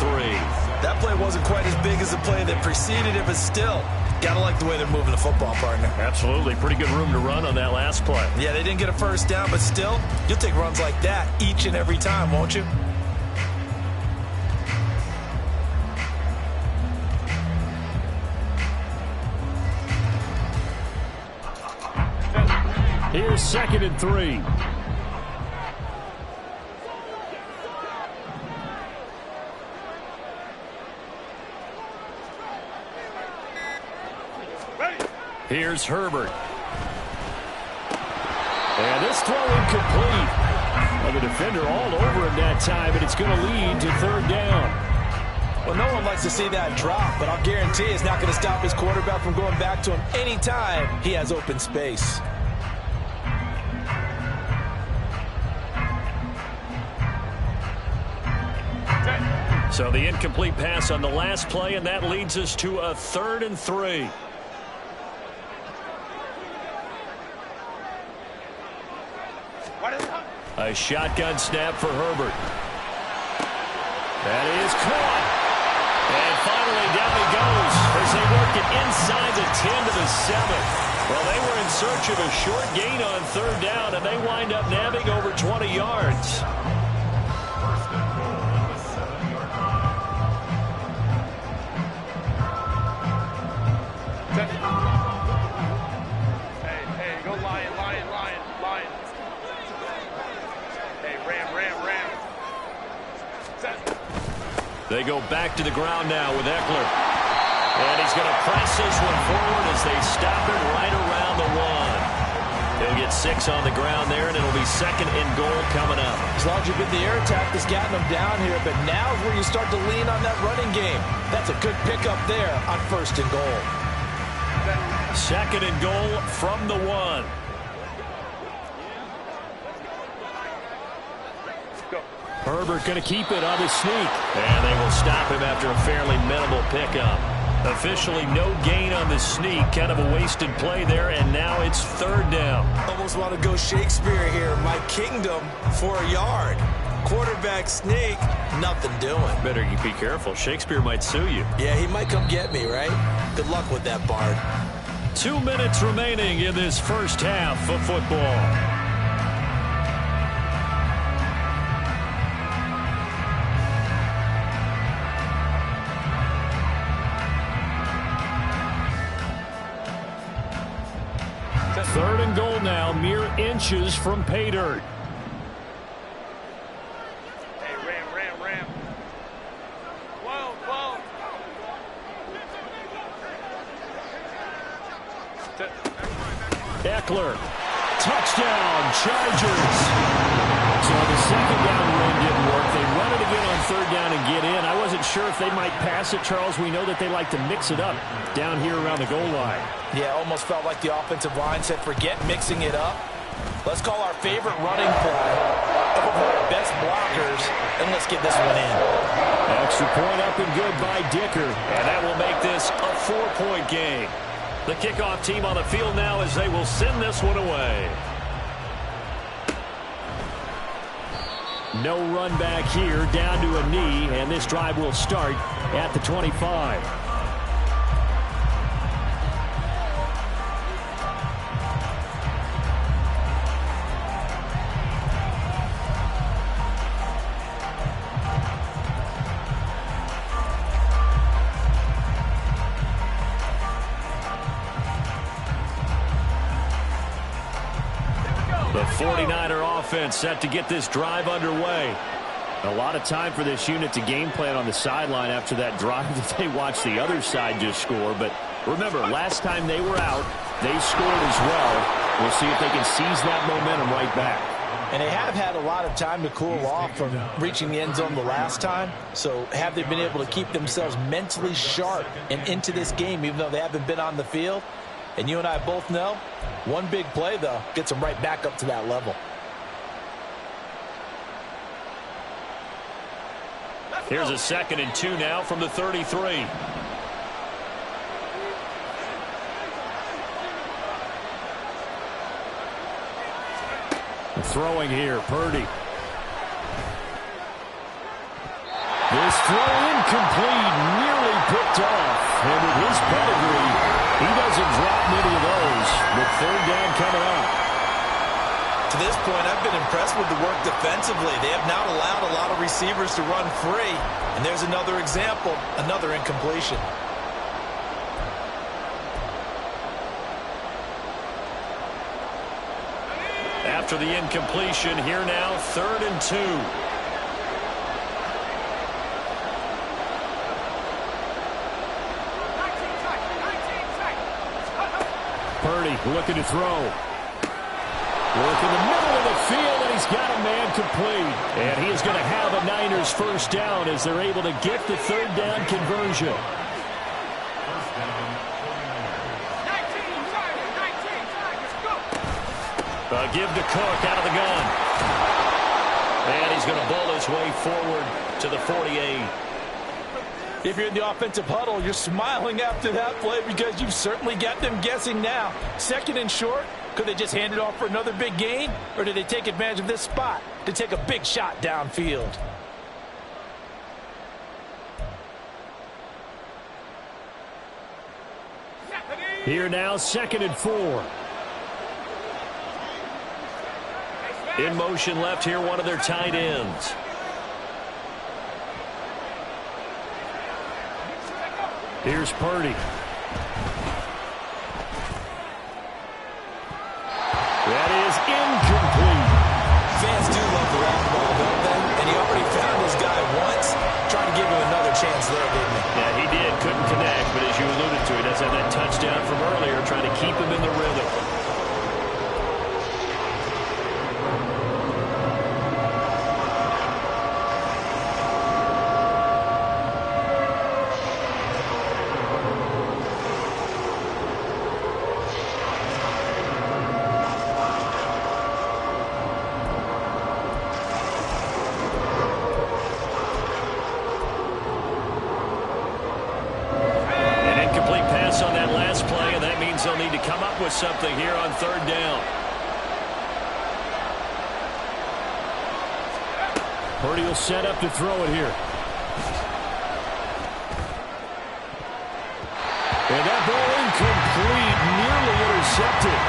three. That play wasn't quite as big as the play that preceded it, but still, gotta like the way they're moving the football, partner. Absolutely. Pretty good room to run on that last play. Yeah, they didn't get a first down, but still, you'll take runs like that each and every time, won't you? Here's 2nd and 3. Here's Herbert. And this throw incomplete. Well, the defender all over him that time, and it's going to lead to 3rd down. Well, no one likes to see that drop, but I'll guarantee it's not going to stop his quarterback from going back to him anytime he has open space. So the incomplete pass on the last play, and that leads us to a 3rd and 3. A shotgun snap for Herbert. That is caught. And finally down he goes as they work it inside the 10 to the 7. Well, they were in search of a short gain on 3rd down, and they wind up nabbing over 20 yards. Hey, go Lion. Hey, Ram. They go back to the ground now with Eckler. And he's going to press this one forward as they stop him right around the 1. He'll get 6 on the ground there, and it'll be 2nd and goal coming up. As long as you've been the air attack that's gotten them down here, but now is where you start to lean on that running game. That's a good pickup there on 1st and goal. 2nd and goal from the 1. Herbert going to keep it on the sneak. And they will stop him after a fairly minimal pickup. Officially no gain on the sneak. Kind of a wasted play there, and now it's 3rd down. Almost want to go Shakespeare here. My kingdom for a yard. Quarterback sneak, nothing doing. Better you be careful. Shakespeare might sue you. Yeah, he might come get me, right? Good luck with that, Bard. 2 minutes remaining in this first half of football. Third and goal now, mere inches from pay dirt. Hey, Ram. Whoa. Eckler, touchdown, Chargers. So the 2nd down run didn't work. They run it again on 3rd down and get in. I wasn't sure if they might pass it, Charles. We know that they like to mix it up down here around the goal line. Yeah, almost felt like the offensive line said, forget mixing it up. Let's call our favorite running play over our best blockers, and let's get this one in. Extra point up and good by Dicker. And that will make this a 4-point game. The kickoff team on the field now as they will send this one away. No run back here, down to a knee, and this drive will start at the 25. The 49er offense set to get this drive underway. A lot of time for this unit to game plan on the sideline after that drive that they watched the other side just score. But remember, last time they were out, they scored as well. We'll see if they can seize that momentum right back. And they have had a lot of time to cool off from reaching the end zone the last time. So have they been able to keep themselves mentally sharp and into this game, even though they haven't been on the field? And you and I both know, one big play, though, gets them right back up to that level. Here's a 2nd and 2 now from the 33. Throwing here, Purdy. This throw incomplete, nearly picked off. And with his pedigree, he doesn't drop many of those. But third down coming up. To this point, I've been impressed with the work defensively. They have not allowed a lot of receivers to run free. And there's another example, another incompletion. After the incompletion, here now, 3rd and 2. Purdy looking to throw. Work in the middle of the field, and he's got a man complete. And he is going to have a Niners first down as they're able to get the third down conversion. Give to Cook out of the gun. And he's going to bowl his way forward to the 48. If you're in the offensive huddle, you're smiling after that play because you've certainly got them guessing now. 2nd and short, could they just hand it off for another big gain? Or did they take advantage of this spot to take a big shot downfield? Here now, 2nd and 4. In motion left here, one of their tight ends. Here's Purdy. That is incomplete. Fans do love the round ball, don't they? And he already found his guy once. Trying to give him another chance there, didn't he? Yeah, he did. Couldn't connect, but as you alluded to, he does have that touchdown from earlier, trying to keep him in the rhythm. On that last play, and that means they'll need to come up with something here on 3rd down. Purdy will set up to throw it here. And that ball incomplete, nearly intercepted.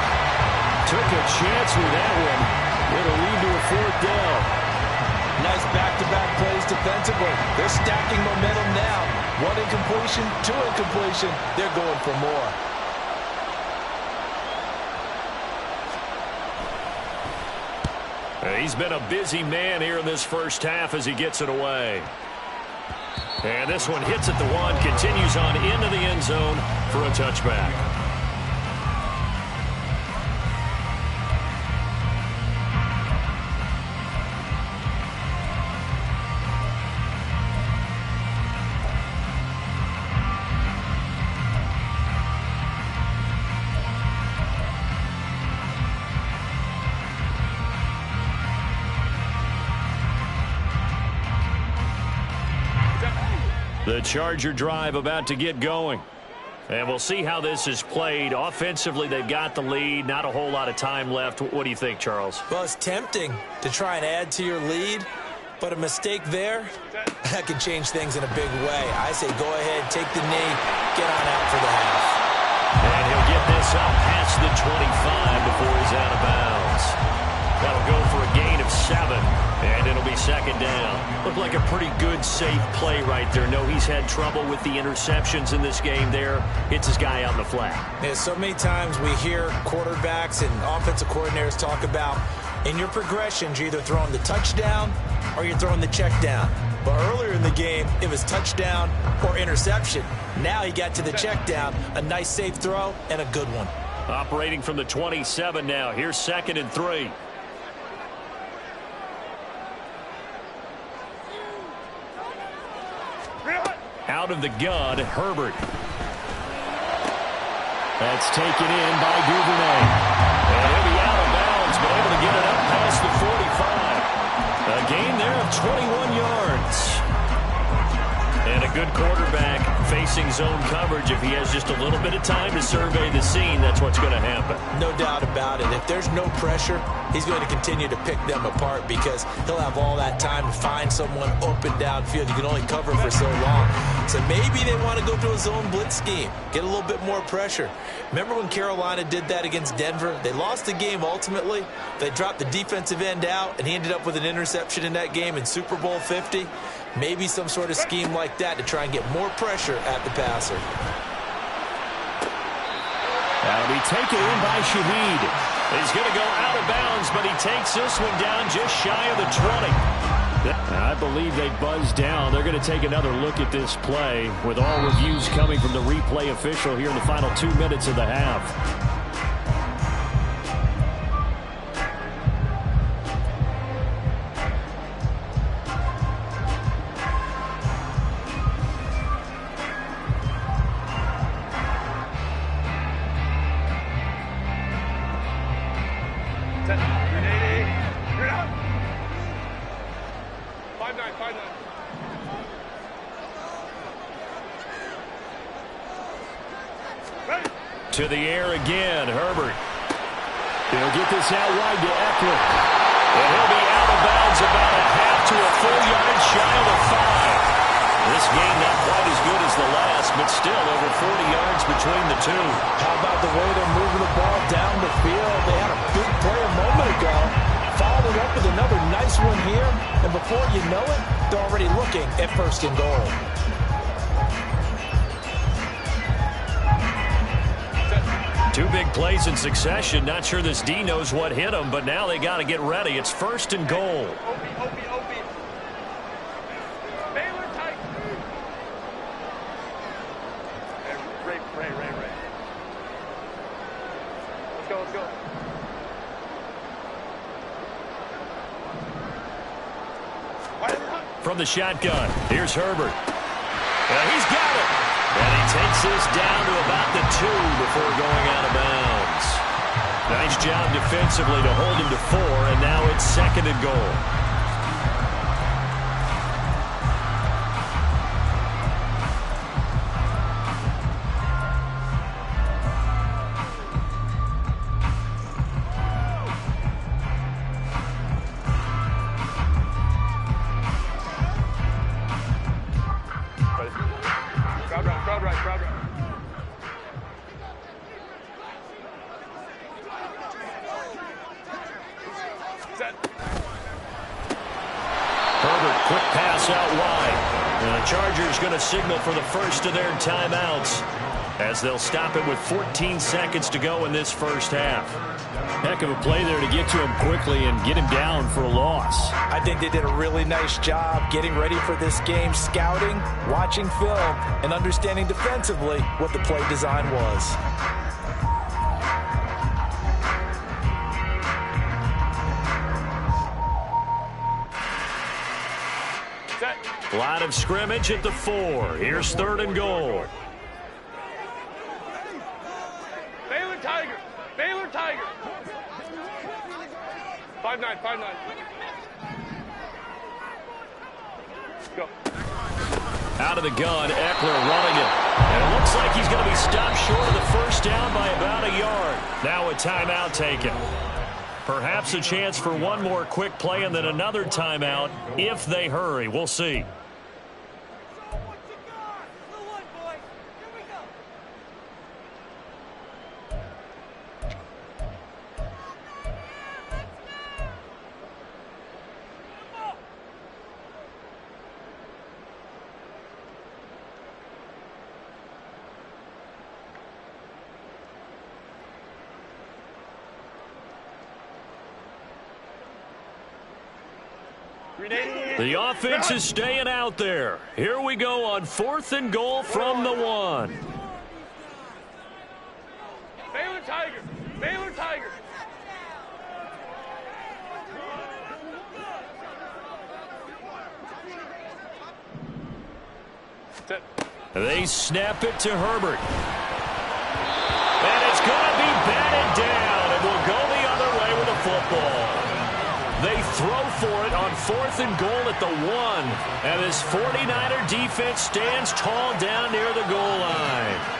Took a chance with that one. It'll lead to a 4th down. Nice back-to-back plays defensively. They're stacking momentum now. 1 incompletion, 2 incompletion. They're going for more. He's been a busy man here in this first half as he gets it away. And this one hits at the 1, continues on into the end zone for a touchback. The Charger drive about to get going. And we'll see how this is played. Offensively, they've got the lead. Not a whole lot of time left. What do you think, Charles? Well, it's tempting to try and add to your lead, but a mistake there, that can change things in a big way. I say go ahead, take the knee, get on out for the half. And he'll get this up past the 25 before he's out of bounds. That'll go for a gain of 7, and it'll be 2nd down. Looked like a pretty good, safe play right there. No, he's had trouble with the interceptions in this game there. Hits his guy on the flat. Yeah, so many times we hear quarterbacks and offensive coordinators talk about in your progressions, you're either throwing the touchdown or you're throwing the check down. But earlier in the game, it was touchdown or interception. Now he got to the check down, a nice safe throw, and a good one. Operating from the 27 now. Here's 2nd and 3. Out of the gun, Herbert. That's taken in by Duvernay. And he'll be out of bounds, but able to get it up past the 45. A gain there of 21 yards. And a good quarterback facing facing zone coverage, if he has just a little bit of time to survey the scene, that's what's going to happen. No doubt about it. If there's no pressure, he's going to continue to pick them apart because he'll have all that time to find someone open downfield. You can only cover for so long. So maybe they want to go to a zone blitz scheme, get a little bit more pressure. Remember when Carolina did that against Denver? They lost the game ultimately. They dropped the defensive end out, and he ended up with an interception in that game in Super Bowl 50. Maybe some sort of scheme like that to try and get more pressure at the passer. That'll be taken in by Shaheed. He's going to go out of bounds, but he takes this one down just shy of the 20. I believe they buzzed down. They're going to take another look at this play with all reviews coming from the replay official here in the final 2 minutes of the half. To the air again, Herbert. He'll get this out wide to Eckler. And he'll be out of bounds about a half to a full yard shy of the 5. This game not quite as good as the last, but still over 40 yards between the two. How about the way they're moving the ball down the field? They had a big play a moment ago. Followed it up with another nice one here. And before you know it, they're already looking at 1st and goal. Two big plays in succession. Not sure this D knows what hit him, but now they got to get ready. It's 1st and goal. Let's go. From the shotgun, here's Herbert. He's got it. And he takes this down to about the 2 before going out of bounds. Nice job defensively to hold him to 4, and now it's 2nd and goal. Crowd right. Set. Herbert, quick pass out wide. And the Chargers going to signal for the first of their timeouts as they'll stop it with 14 seconds to go in this first half. Heck of a play there to get to him quickly and get him down for a loss. I think they did a really nice job getting ready for this game, scouting, watching film, and understanding defensively what the play design was. Line of scrimmage at the 4. Here's 3rd and goal. Baylor Tiger. 5-9. Go. Out of the gun, Eckler running it. And it looks like he's going to be stopped short of the first down by about a yard. Now a timeout taken. Perhaps a chance for one more quick play and then another timeout if they hurry. We'll see. The offense is staying out there. Here we go on 4th and goal from the 1. Baylor Tiger. They snap it to Herbert. And it's going to be batted down, and will go the other way with the football. They throw for it on 4th and goal at the 1. And this 49er defense stands tall down near the goal line.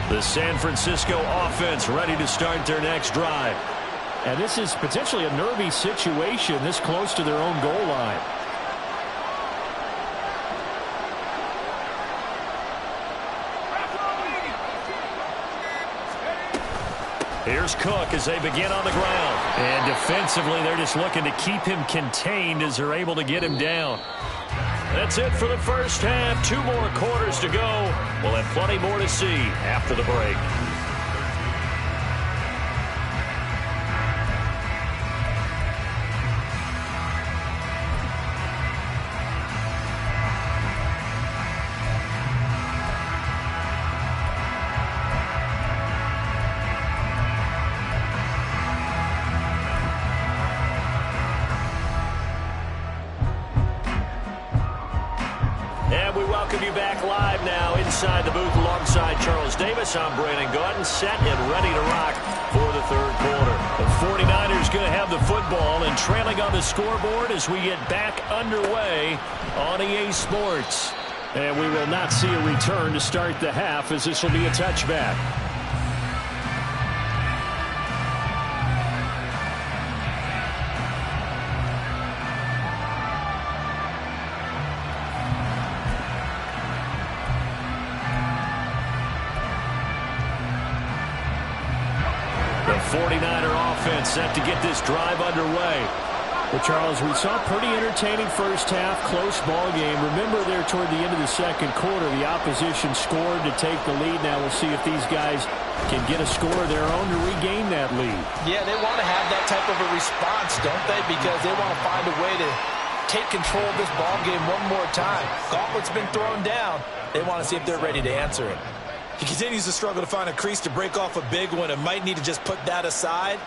The San Francisco offense ready to start their next drive. And this is potentially a nervy situation this close to their own goal line. Here's Cook as they begin on the ground. And defensively, they're just looking to keep him contained as they're able to get him down. That's it for the first half. 2 more quarters to go. We'll have plenty more to see after the break. Inside the booth alongside Charles Davis, I'm Brandon Gaudin, set and ready to rock for the 3rd quarter. The 49ers going to have the football and trailing on the scoreboard as we get back underway on EA Sports. And we will not see a return to start the half as this will be a touchback. The 49er offense set to get this drive underway. Well, Charles, we saw a pretty entertaining first half, close ball game. Remember there toward the end of the 2nd quarter, the opposition scored to take the lead. Now we'll see if these guys can get a score of their own to regain that lead. Yeah, they want to have that type of a response, don't they? Because they want to find a way to take control of this ball game one more time. Gauntlet's been thrown down. They want to see if they're ready to answer it. He continues to struggle to find a crease to break off a big one and might need to just put that aside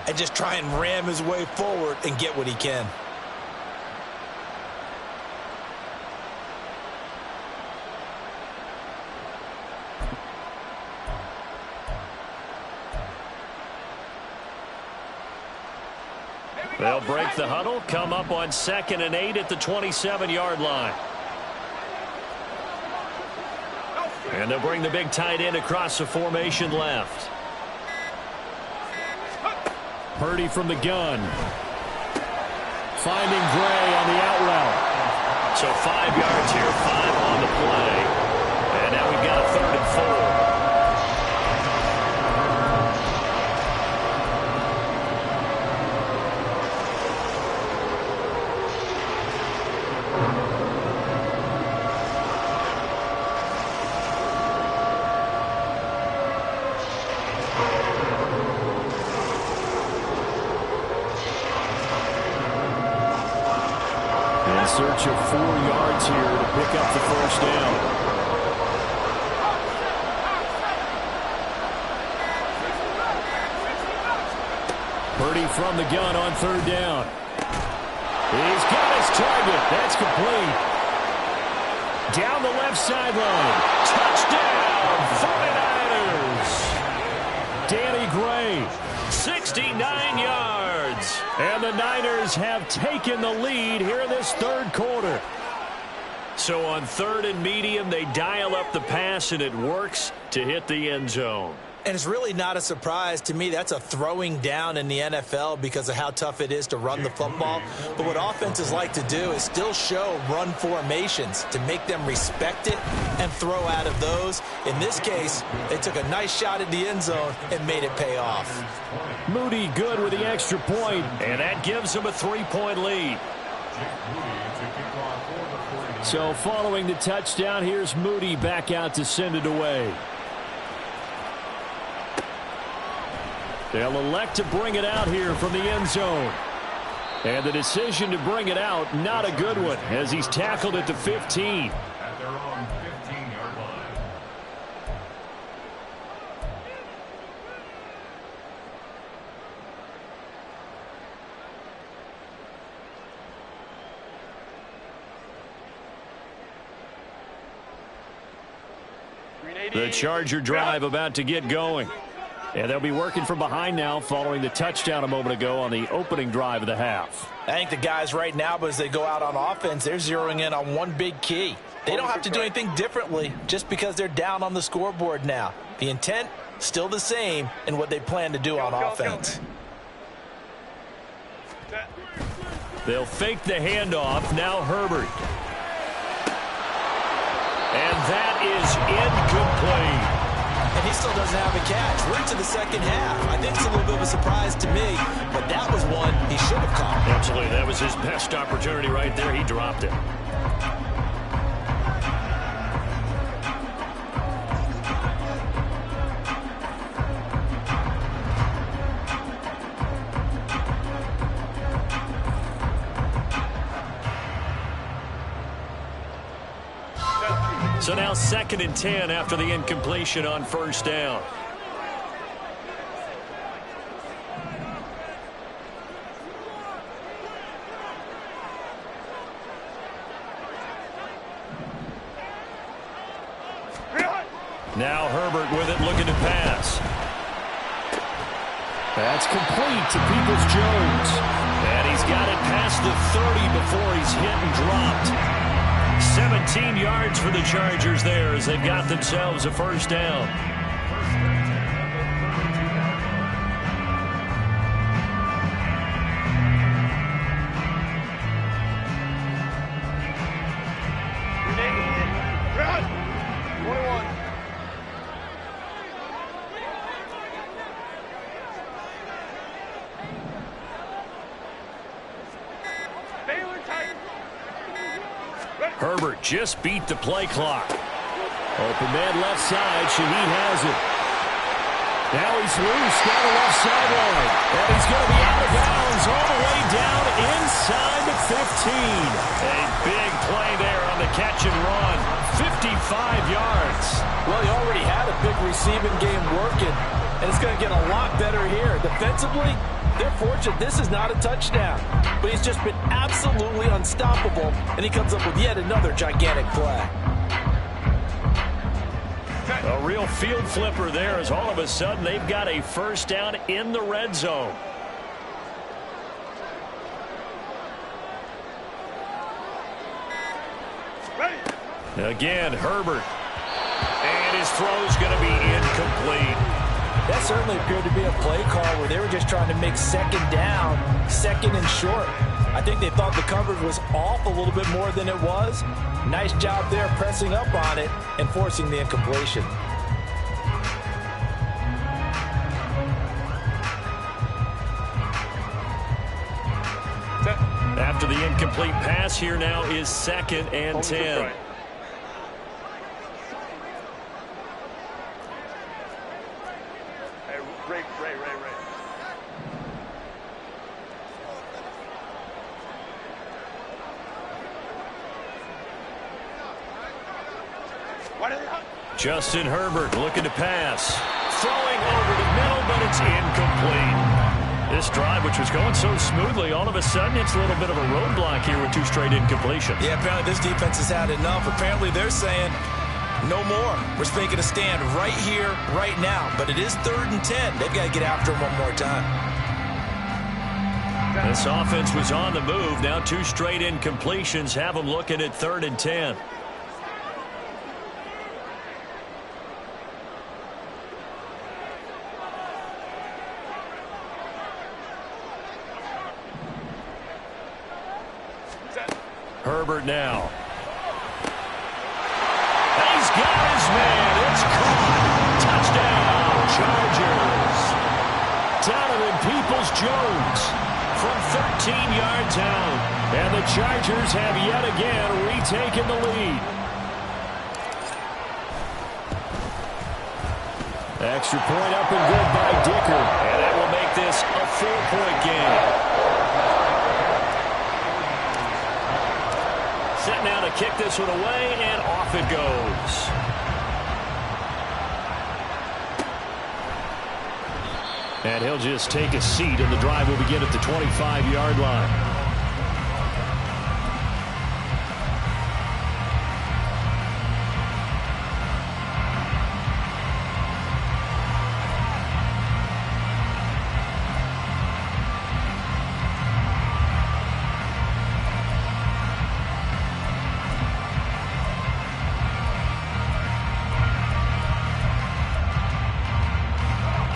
and just try and ram his way forward and get what he can. They'll break the huddle, come up on 2nd and 8 at the 27-yard line. And they'll bring the big tight end across the formation left. Purdy from the gun. Finding Gray on the out route. So 5 yards here, 5 on the play. And now we've got a 3rd and 4. Search of 4 yards here to pick up the first down. Purdy from the gun on 3rd down. He's got his target. That's complete. Down the left sideline. Touchdown, 49ers. Danny Gray, 69 yards. And the Niners have taken the lead here in this 3rd quarter. So on 3rd and medium, they dial up the pass, and it works to hit the end zone. And it's really not a surprise to me. That's a throwing down in the NFL because of how tough it is to run the football. But what offenses like to do is still show run formations to make them respect it and throw out of those. In this case, they took a nice shot at the end zone and made it pay off. Moody good with the extra point, and that gives them a 3-point lead. So following the touchdown, here's Moody back out to send it away. They'll elect to bring it out here from the end zone. And the decision to bring it out, not a good one, as he's tackled at the 15. At their own 15-yard line. The Charger drive about to get going. And they'll be working from behind now following the touchdown a moment ago on the opening drive of the half. I think the guys right now, as they go out on offense, they're zeroing in on one big key. They don't have to do anything differently just because they're down on the scoreboard now. The intent, still the same in what they plan to do on offense. They'll fake the handoff. Now Herbert. And that is incomplete. And he still doesn't have a catch. We're into the second half. I think it's a little bit of a surprise to me, but that was one he should have caught. Absolutely. That was his best opportunity right there. He dropped it. So now 2nd and 10 after the incompletion on first down. Now Herbert with it, looking to pass. That's complete to Peoples-Jones. And he's got it past the 30 before he's hit and dropped. 17 yards for the Chargers there as they've got themselves a first down. Herbert just beat the play clock. Open man left side. Shaheed has it. Now he's loose down the left sideline. And he's going to be out of bounds all the way down inside the 15. A big play there on the catch and run. 55 yards. Well, he already had a big receiving game working, and it's going to get a lot better here. Defensively, they're fortunate this is not a touchdown. But he's just been absolutely unstoppable, and he comes up with yet another gigantic play. A real field flipper there as all of a sudden they've got a first down in the red zone. Again, Herbert. And his throw's going to be incomplete. That certainly appeared to be a play call where they were just trying to make second down, second and short. I think they thought the coverage was off a little bit more than it was. Nice job there pressing up on it and forcing the incompletion. After the incomplete pass, here now is 2nd and 10. Justin Herbert looking to pass. Throwing over the middle, but it's incomplete. This drive, which was going so smoothly, all of a sudden it's a little bit of a roadblock here with 2 straight incompletions. Yeah, apparently this defense has had enough. Apparently they're saying, no more. We're making a stand right here, right now. But it is 3rd and 10. They've got to get after him one more time. This offense was on the move. Now 2 straight incompletions have them looking at 3rd and 10. Herbert now. And he's got his man. It's caught. Touchdown, Chargers. Donovan Peoples-Jones from 13 yards out. And the Chargers have yet again retaken the lead. Extra point up and good by Dicker. And that will make this a 4-point game. Set now to kick this one away, and off it goes. And he'll just take a seat, and the drive will begin at the 25-yard line.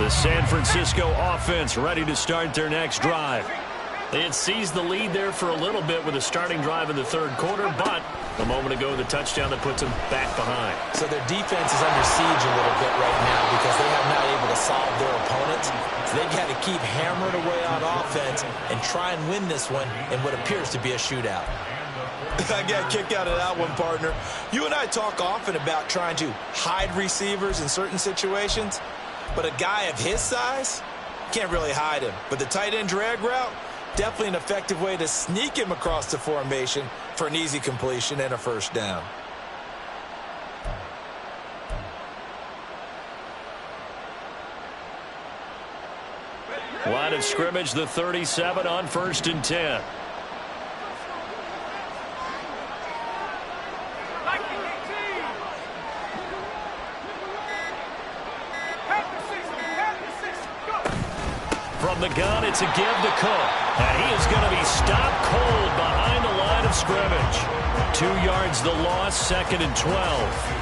The San Francisco offense ready to start their next drive. They had seized the lead there for a little bit with a starting drive in the third quarter, but a moment ago the touchdown that puts them back behind. So their defense is under siege a little bit right now because they have not able to solve their opponents. So they've got to keep hammering away on offense and try and win this one in what appears to be a shootout. I got a kick out of that one, partner. You and I talk often about trying to hide receivers in certain situations, but a guy of his size can't really hide him. But the tight end drag route, definitely an effective way to sneak him across the formation for an easy completion and a first down. Line of scrimmage, the 37 on 1st and 10. From the gun, it's a give to Cook. And he is going to be stopped cold behind the line of scrimmage. 2 yards the loss, 2nd and 12.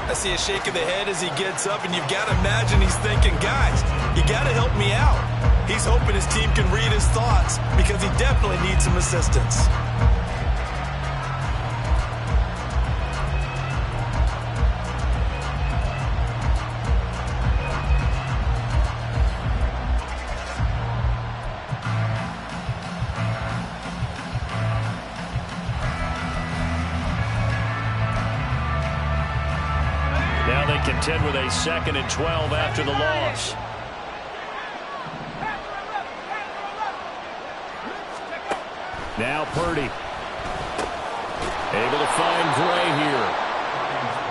I see a shake of the head as he gets up, and you've got to imagine he's thinking, guys, you got to help me out. He's hoping his team can read his thoughts because he definitely needs some assistance. Now they contend with a 2nd and 12 after the loss. Now Purdy. Able to find Gray here.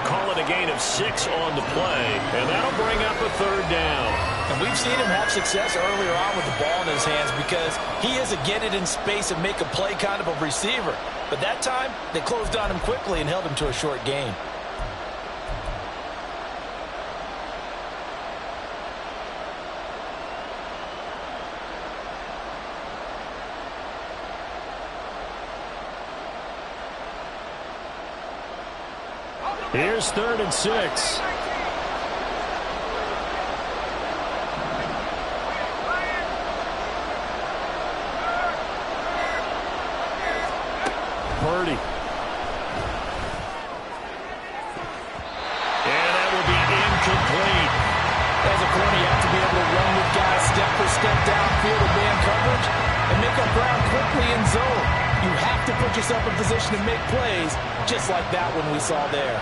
Call it a gain of 6 on the play, and that'll bring up a 3rd down. And we've seen him have success earlier on with the ball in his hands because he is a get it in space and make a play kind of a receiver. But that time, they closed on him quickly and held him to a short gain. Here's 3rd and 6. Purdy. And that will be incomplete. As a corner, you have to be able to run with guys step for step downfield with man coverage and make up ground quickly in zone. You have to put yourself in position to make plays just like that one we saw there.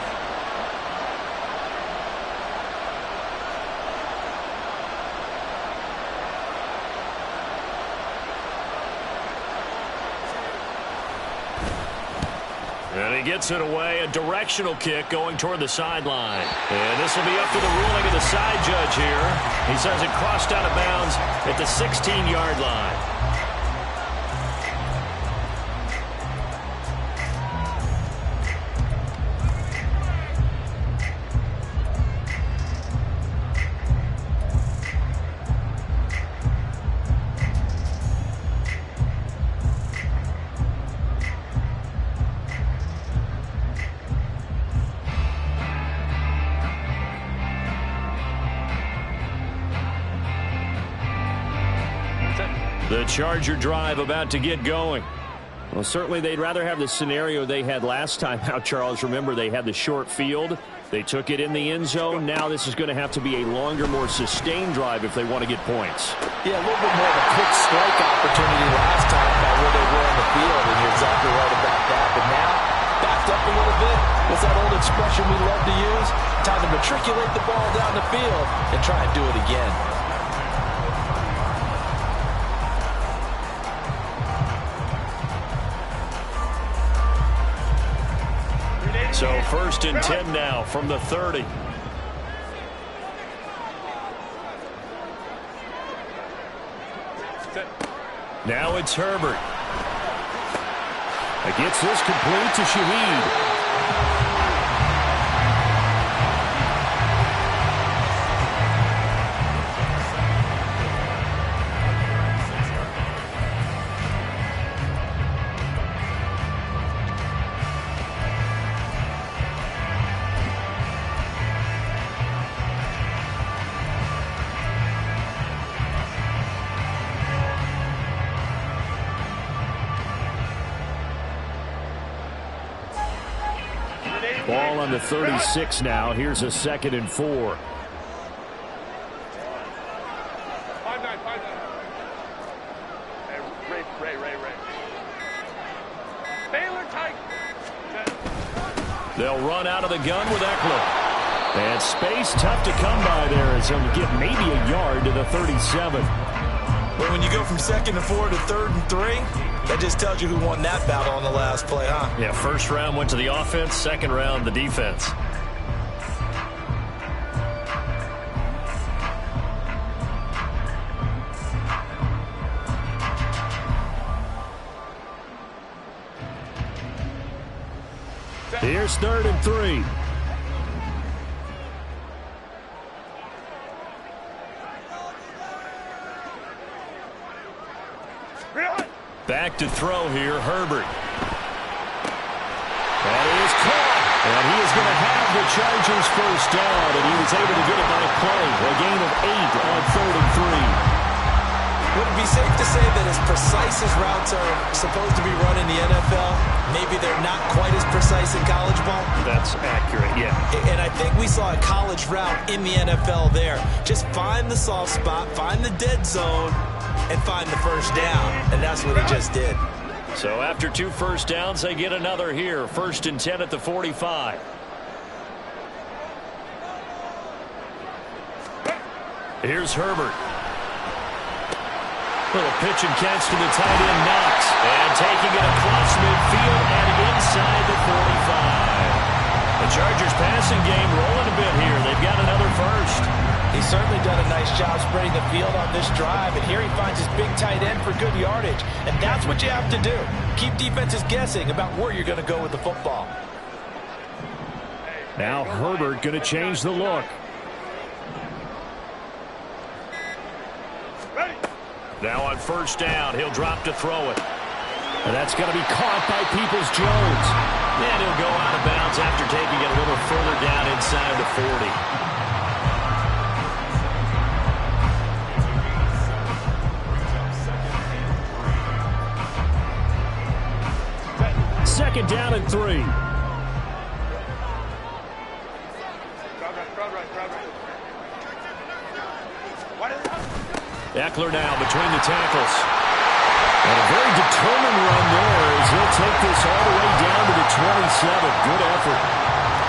And he gets it away, a directional kick going toward the sideline. And this will be up to the ruling of the side judge here. He says it crossed out of bounds at the 16-yard line. The Charger drive about to get going. Well, certainly they'd rather have the scenario they had last time out, Charles. Remember, they had the short field. They took it in the end zone. Now this is going to have to be a longer, more sustained drive if they want to get points. Yeah, a little bit more of a quick strike opportunity last time about where they were in the field, and you're exactly right about that. But now, backed up a little bit, what's that old expression we love to use? Time to matriculate the ball down the field and try and do it again. So 1st and 10 now from the 30. Now it's Herbert. Gets this complete to Shaheed. ball on the 36 now. Here's a 2nd and 4. 5-9. Hey, Ray. Baylor Tigers. They'll run out of the gun with Eckler. And space tough to come by there as he'll get maybe a yard to the 37. But when you go from 2nd and 4 to 3rd and 3, that just tells you who won that battle on the last play, huh? Yeah, first round went to the offense, second round the defense. Here's 3rd and 3. Back to throw here, Herbert. That is caught. And he is going to have the Chargers first down, and he was able to get it by a play. A gain of 8 on 3rd and 3. Would it be safe to say that as precise as routes are supposed to be run in the NFL, maybe they're not quite as precise in college ball? That's accurate, yeah. And I think we saw a college route in the NFL there. Just find the soft spot, find the dead zone, and find the first down. And that's what he just did. So after 2 first downs, they get another here. 1st and 10 at the 45. Here's Herbert. Little pitch and catch to the tight end, Knox. And taking it across midfield and inside the 45. The Chargers passing game rolling a bit here. They've got another first. He's certainly done a nice job spreading the field on this drive, and here he finds his big tight end for good yardage. And that's what you have to do. Keep defenses guessing about where you're going to go with the football. Now Herbert going to change the look. Now on first down, he'll drop to throw it. And that's going to be caught by Peoples-Jones. And he'll go out of bounds after taking it a little further down inside the 40. 2nd down and 3. Eckler now between the tackles. And a very determined run there as he'll take this all the way down to the 27. Good effort.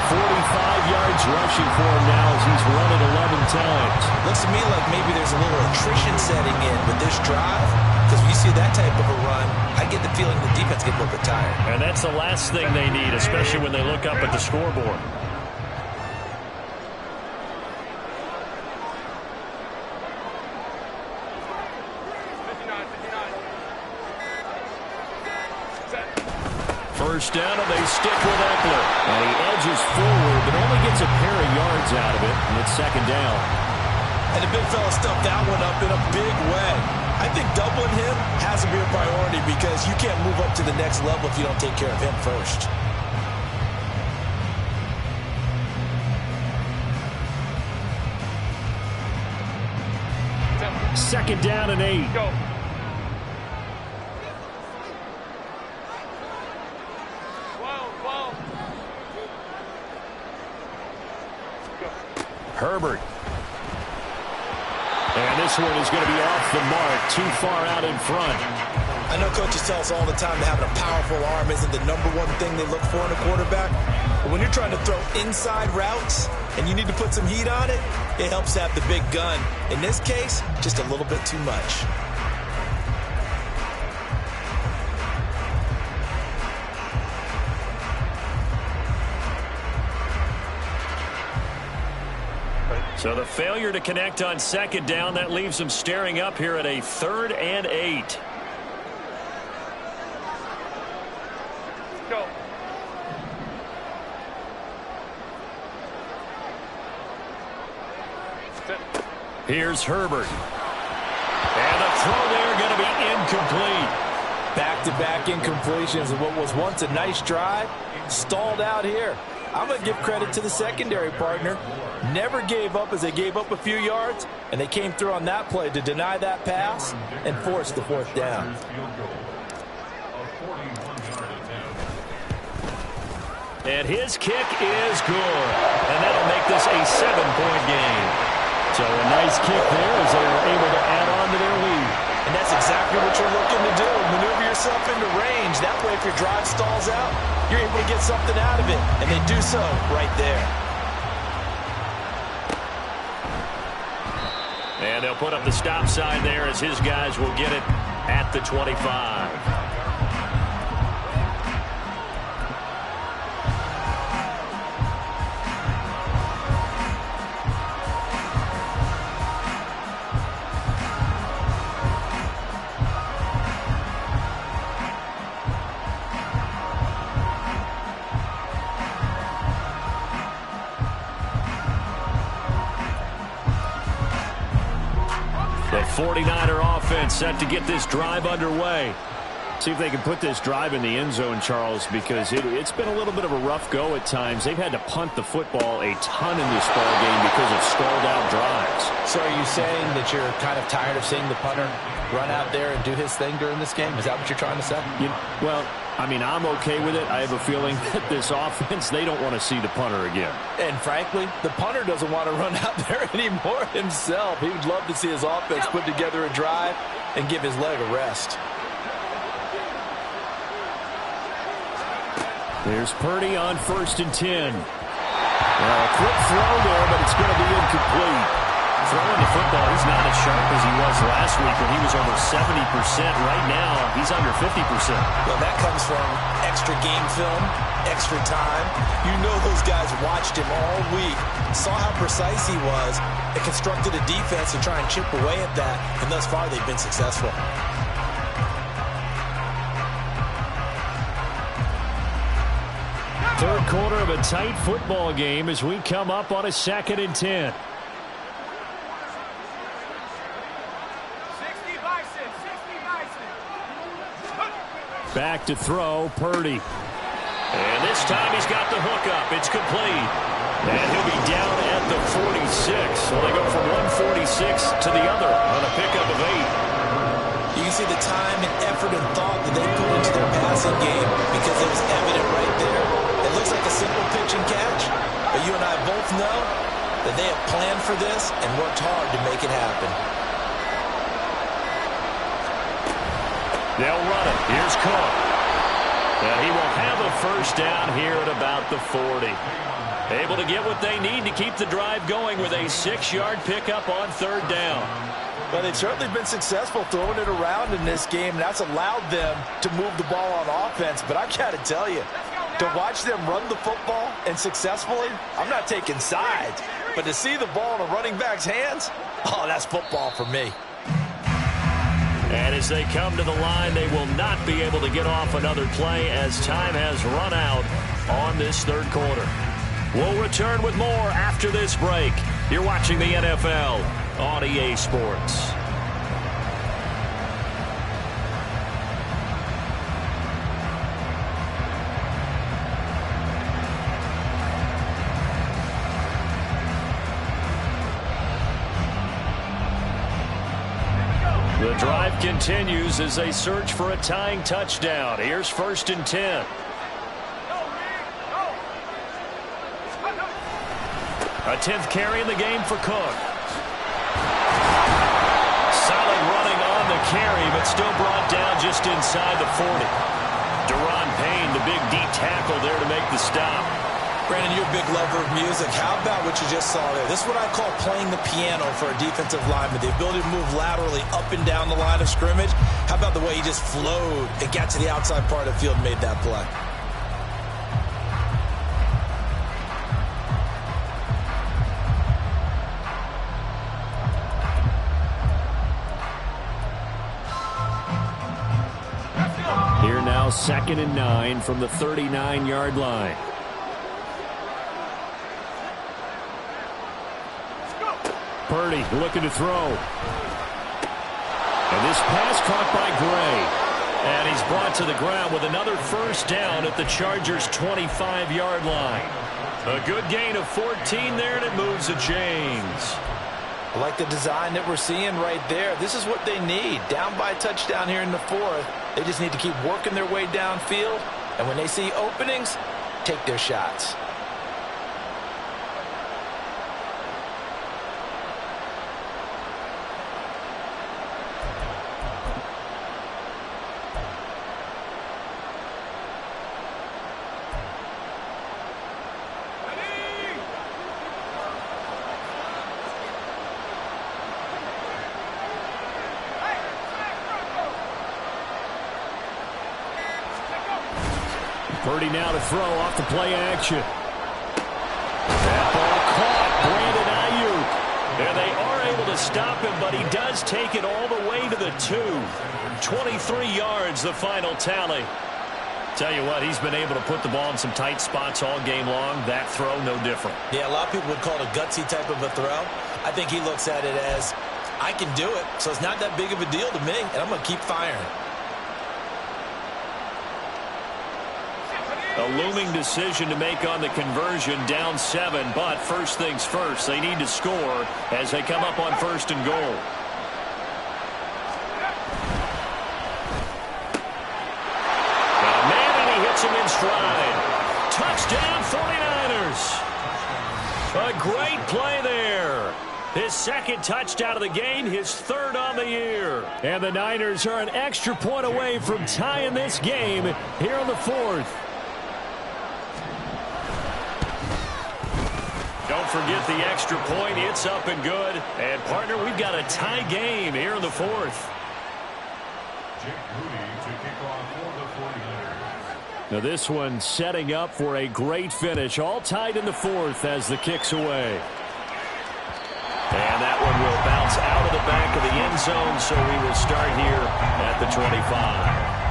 45 yards rushing for him now as he's run it 11 times. Looks to me like maybe there's a little attrition setting in with this drive. Because when you see that type of a run, I get the feeling the defense gets a little bit tired. And that's the last thing they need, especially when they look up at the scoreboard. First down, and they stick with Eckler. And he edges forward, but only gets a pair of yards out of it, and it's 2nd down. And the big fella stuffed that one up in a big way. I think doubling him has to be a priority because you can't move up to the next level if you don't take care of him first. Second down and 8. Go. Herbert. And this one is going to be off the mark, too far out in front. I know coaches tell us all the time that having a powerful arm isn't the #1 thing they look for in a quarterback. But when you're trying to throw inside routes and you need to put some heat on it, it helps to have the big gun. In this case, just a little bit too much. So the failure to connect on 2nd down, that leaves them staring up here at a 3rd and 8. Go. Here's Herbert. And the throw there going to be incomplete. Back-to-back incompletions of what was once a nice drive, stalled out here. I'm going to give credit to the secondary partner. Never gave up as they gave up a few yards, and they came through on that play to deny that pass and force the 4th down. And his kick is good. And that'll make this a 7-point game. So a nice kick there as they are able to add on to their lead. And that's exactly what you're looking to do. Maneuver yourself into range. That way, if your drive stalls out, you're able to get something out of it. And they do so right there. And they'll put up the stop sign there as his guys will get it at the 25. The 49er offense set to get this drive underway. See if they can put this drive in the end zone, Charles, because it's been a little bit of a rough go at times. They've had to punt the football a ton in this ball game because of stalled-out drives. So are you saying that you're kind of tired of seeing the punter run out there and do his thing during this game? Is that what you're trying to say? Well, I mean, I'm okay with it. I have a feeling that this offense, they don't want to see the punter again. And frankly, the punter doesn't want to run out there anymore himself. He would love to see his offense put together a drive and give his leg a rest. There's Purdy on 1st and 10. Well, a quick throw there, but it's going to be incomplete. Throwing the football, he's not as sharp as he was last week when he was over 70%. Right now, he's under 50%. Well, that comes from extra game film, extra time. You know those guys watched him all week, saw how precise he was, and constructed a defense to try and chip away at that, and thus far they've been successful. Third quarter of a tight football game as we come up on a 2nd and 10. Back to throw, Purdy. And this time he's got the hook up. It's complete. And he'll be down at the 46. So they go from 146 to the other on a pickup of 8. You can see the time and effort and thought that they put into their passing game because it was evident right there. It looks like a simple pitch and catch, but you and I both know that they have planned for this and worked hard to make it happen. They'll run it. Here's Cook. And he will have a first down here at about the 40. Able to get what they need to keep the drive going with a 6-yard pickup on 3rd down. Well, they've certainly been successful throwing it around in this game, and that's allowed them to move the ball on offense. But I got to tell you, to watch them run the football and successfully, I'm not taking sides. But to see the ball in a running back's hands, oh, that's football for me. And as they come to the line, they will not be able to get off another play as time has run out on this 3rd quarter. We'll return with more after this break. You're watching the NFL on EA Sports. The drive continues as they search for a tying touchdown. Here's 1st and 10. A 10th carry in the game for Cook. Solid running on the carry, but still brought down just inside the 40. Deron Payne, the big D tackle there to make the stop. Brandon, you're a big lover of music. How about what you just saw there? This is what I call playing the piano for a defensive lineman. The ability to move laterally up and down the line of scrimmage. How about the way he just flowed and got to the outside part of the field and made that play? Here now, 2nd and 9 from the 39-yard line. Purdy looking to throw. And this pass caught by Gray. And he's brought to the ground with another first down at the Chargers' 25-yard line. A good gain of 14 there, and it moves the chains. I like the design that we're seeing right there. This is what they need. Down by a touchdown here in the 4th. They just need to keep working their way downfield. And when they see openings, take their shots. Purdy now to throw off the play action. That ball caught. Brandon Ayuk. And they are able to stop him, but he does take it all the way to the 2. 23 yards, the final tally. Tell you what, he's been able to put the ball in some tight spots all game long. That throw, no different. Yeah, a lot of people would call it a gutsy type of a throw. I think he looks at it as, I can do it, so it's not that big of a deal to me, and I'm going to keep firing. A looming decision to make on the conversion, down 7, but first things first, they need to score as they come up on 1st and goal. Man, and he hits him in stride. Touchdown, 49ers. A great play there. His second touchdown of the game, his 3rd on the year. And the Niners are an extra point away from tying this game here in the 4th. Don't forget the extra point. It's up and good. And, partner, we've got a tie game here in the 4th. Now this one setting up for a great finish. All tied in the 4th as the kick's away. And that one will bounce out of the back of the end zone, so we will start here at the 25.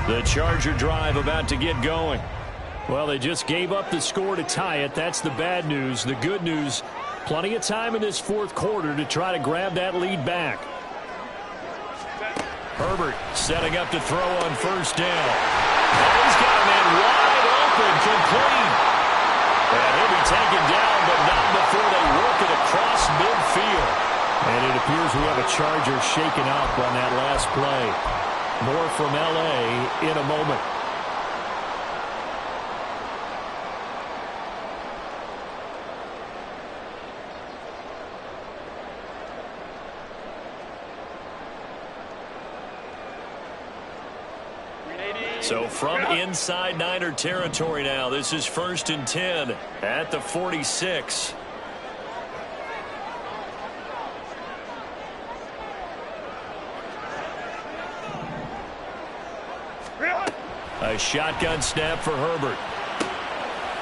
The Charger drive about to get going. Well, they just gave up the score to tie it. That's the bad news. The good news, plenty of time in this 4th quarter to try to grab that lead back. Herbert setting up to throw on 1st down. And he's got a man wide open, complete. And he'll be taken down, but not before they work it across midfield. And it appears we have a Charger shaken up on that last play. More from L.A. in a moment. So from inside Niner territory now, this is 1st and 10 at the 46. A shotgun snap for Herbert.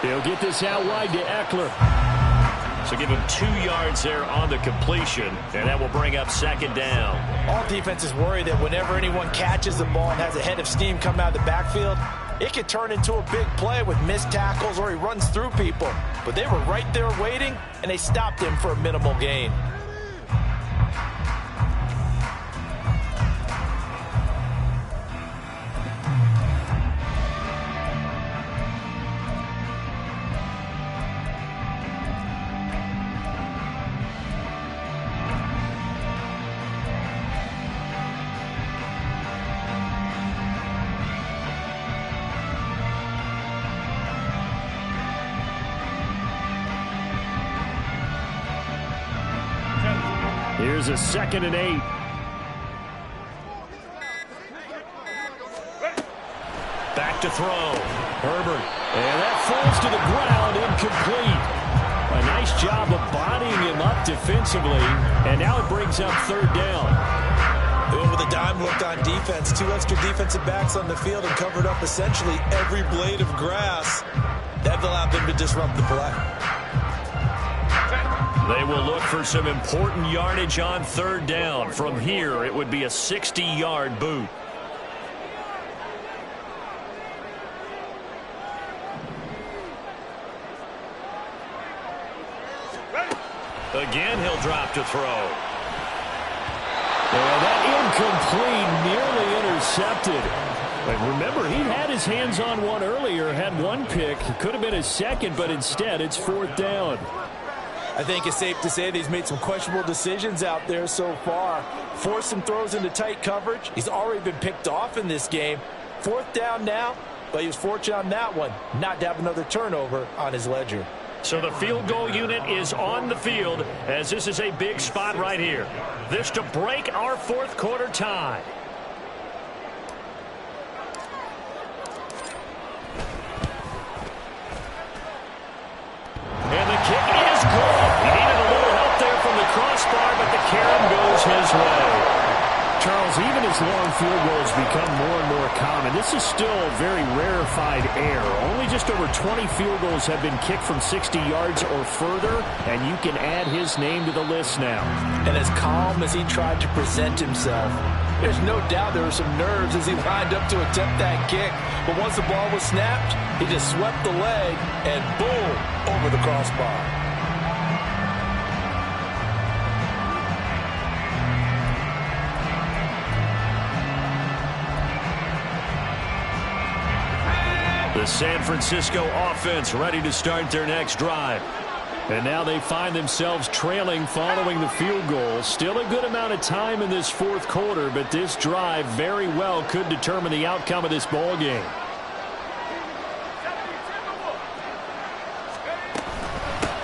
He'll get this out wide to Eckler. So give him 2 yards there on the completion, and that will bring up 2nd down. All defenses worry that whenever anyone catches the ball and has a head of steam come out of the backfield, it could turn into a big play with missed tackles or he runs through people. But they were right there waiting, and they stopped him for a minimal gain. Here's a 2nd and 8. Back to throw. Herbert. And that falls to the ground, incomplete. A nice job of bodying him up defensively. And now it brings up 3rd down. With a dime look on defense, 2 extra defensive backs on the field and covered up essentially every blade of grass. That allowed them to disrupt the play. They will look for some important yardage on 3rd down. From here, it would be a 60-yard boot. Again, he'll drop to throw. And that Incomplete, nearly intercepted. But remember, he had his hands on one earlier, had one pick. It could have been his second, but instead it's 4th down. I think it's safe to say that he's made some questionable decisions out there so far. Forced some throws into tight coverage. He's already been picked off in this game. 4th down now, but he was fortunate on that one not to have another turnover on his ledger. So the field goal unit is on the field as this is a big spot right here. This to break our 4th quarter tie. And the kick is good. He needed a little help there from the crossbar, but the carom goes his way. Charles, even as long field goals become more and more common, this is still a very rarefied air. Only just over 20 field goals have been kicked from 60 yards or further, and you can add his name to the list now. And as calm as he tried to present himself, there's no doubt there were some nerves as he lined up to attempt that kick. But once the ball was snapped, he just swept the leg and boom, over the crossbar. The San Francisco offense ready to start their next drive. And now they find themselves trailing following the field goal. Still a good amount of time in this 4th quarter, but this drive very well could determine the outcome of this ball game.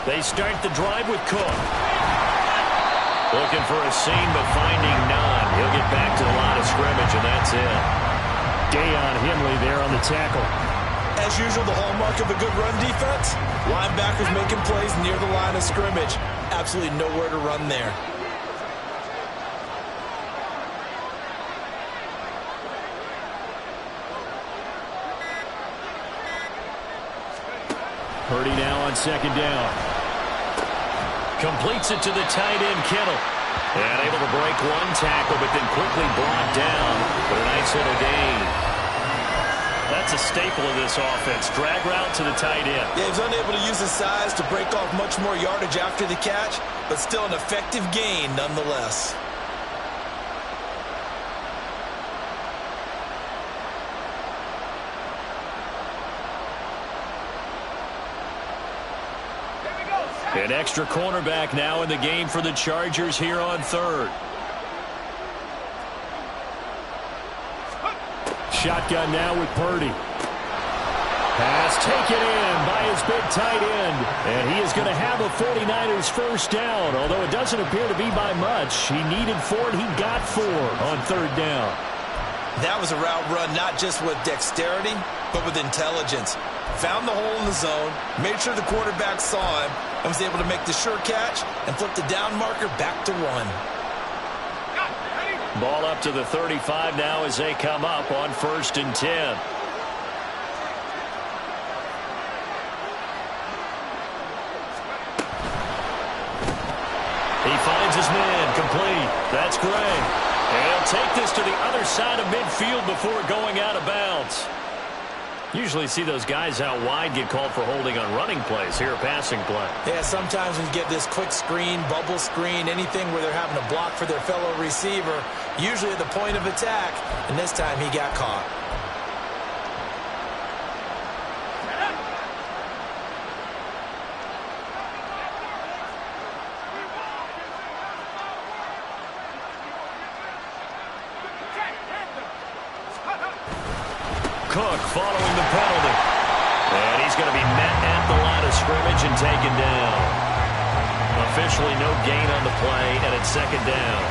They start the drive with Cook. Looking for a seam, but finding none. He'll get back to the line of scrimmage, and that's it. Dayon Henley there on the tackle. As usual, the hallmark of a good run defense, linebackers making plays near the line of scrimmage. Absolutely nowhere to run there. Purdy now on 2nd down. Completes it to the tight end, Kittle. And able to break one tackle, but then quickly brought down for a nice little gain. That's a staple of this offense. Drag route to the tight end. Yeah, he was unable to use his size to break off much more yardage after the catch, but still an effective gain nonetheless. An extra cornerback now in the game for the Chargers here on 3rd. Shotgun now with Purdy. Pass taken in by his big tight end. And he is going to have a 49ers first down. Although it doesn't appear to be by much. He needed 4 and he got 4 on 3rd down. That was a route run not just with dexterity, but with intelligence. Found the hole in the zone, made sure the quarterback saw him, and was able to make the sure catch and flip the down marker back to 1. Ball up to the 35 now as they come up on 1st and 10. He finds his man, complete. That's Gray. And he'll take this to the other side of midfield before going out of bounds. Usually see those guys out wide get called for holding on running plays. Here a passing play. Yeah, sometimes we get this quick screen, bubble screen, anything where they're having to block for their fellow receiver, usually at the point of attack, and this time he got caught. Cook following the penalty. And he's going to be met at the line of scrimmage and taken down. Officially no gain on the play, and it's 2nd down.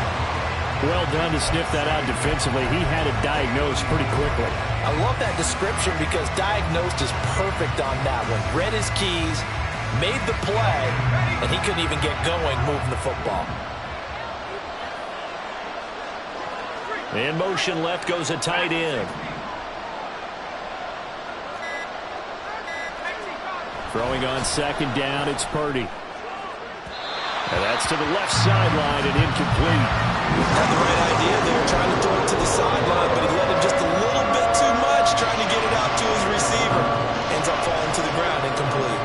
Well done to sniff that out defensively. He had it diagnosed pretty quickly. I love that description because diagnosed is perfect on that one. Read his keys, made the play, and he couldn't even get going moving the football. In motion left goes a tight end. Throwing on 2nd down, it's Purdy. And that's to the left sideline and incomplete. Had the right idea there, trying to throw it to the sideline, but he let him just a little bit too much, trying to get it out to his receiver. Ends up falling to the ground, incomplete.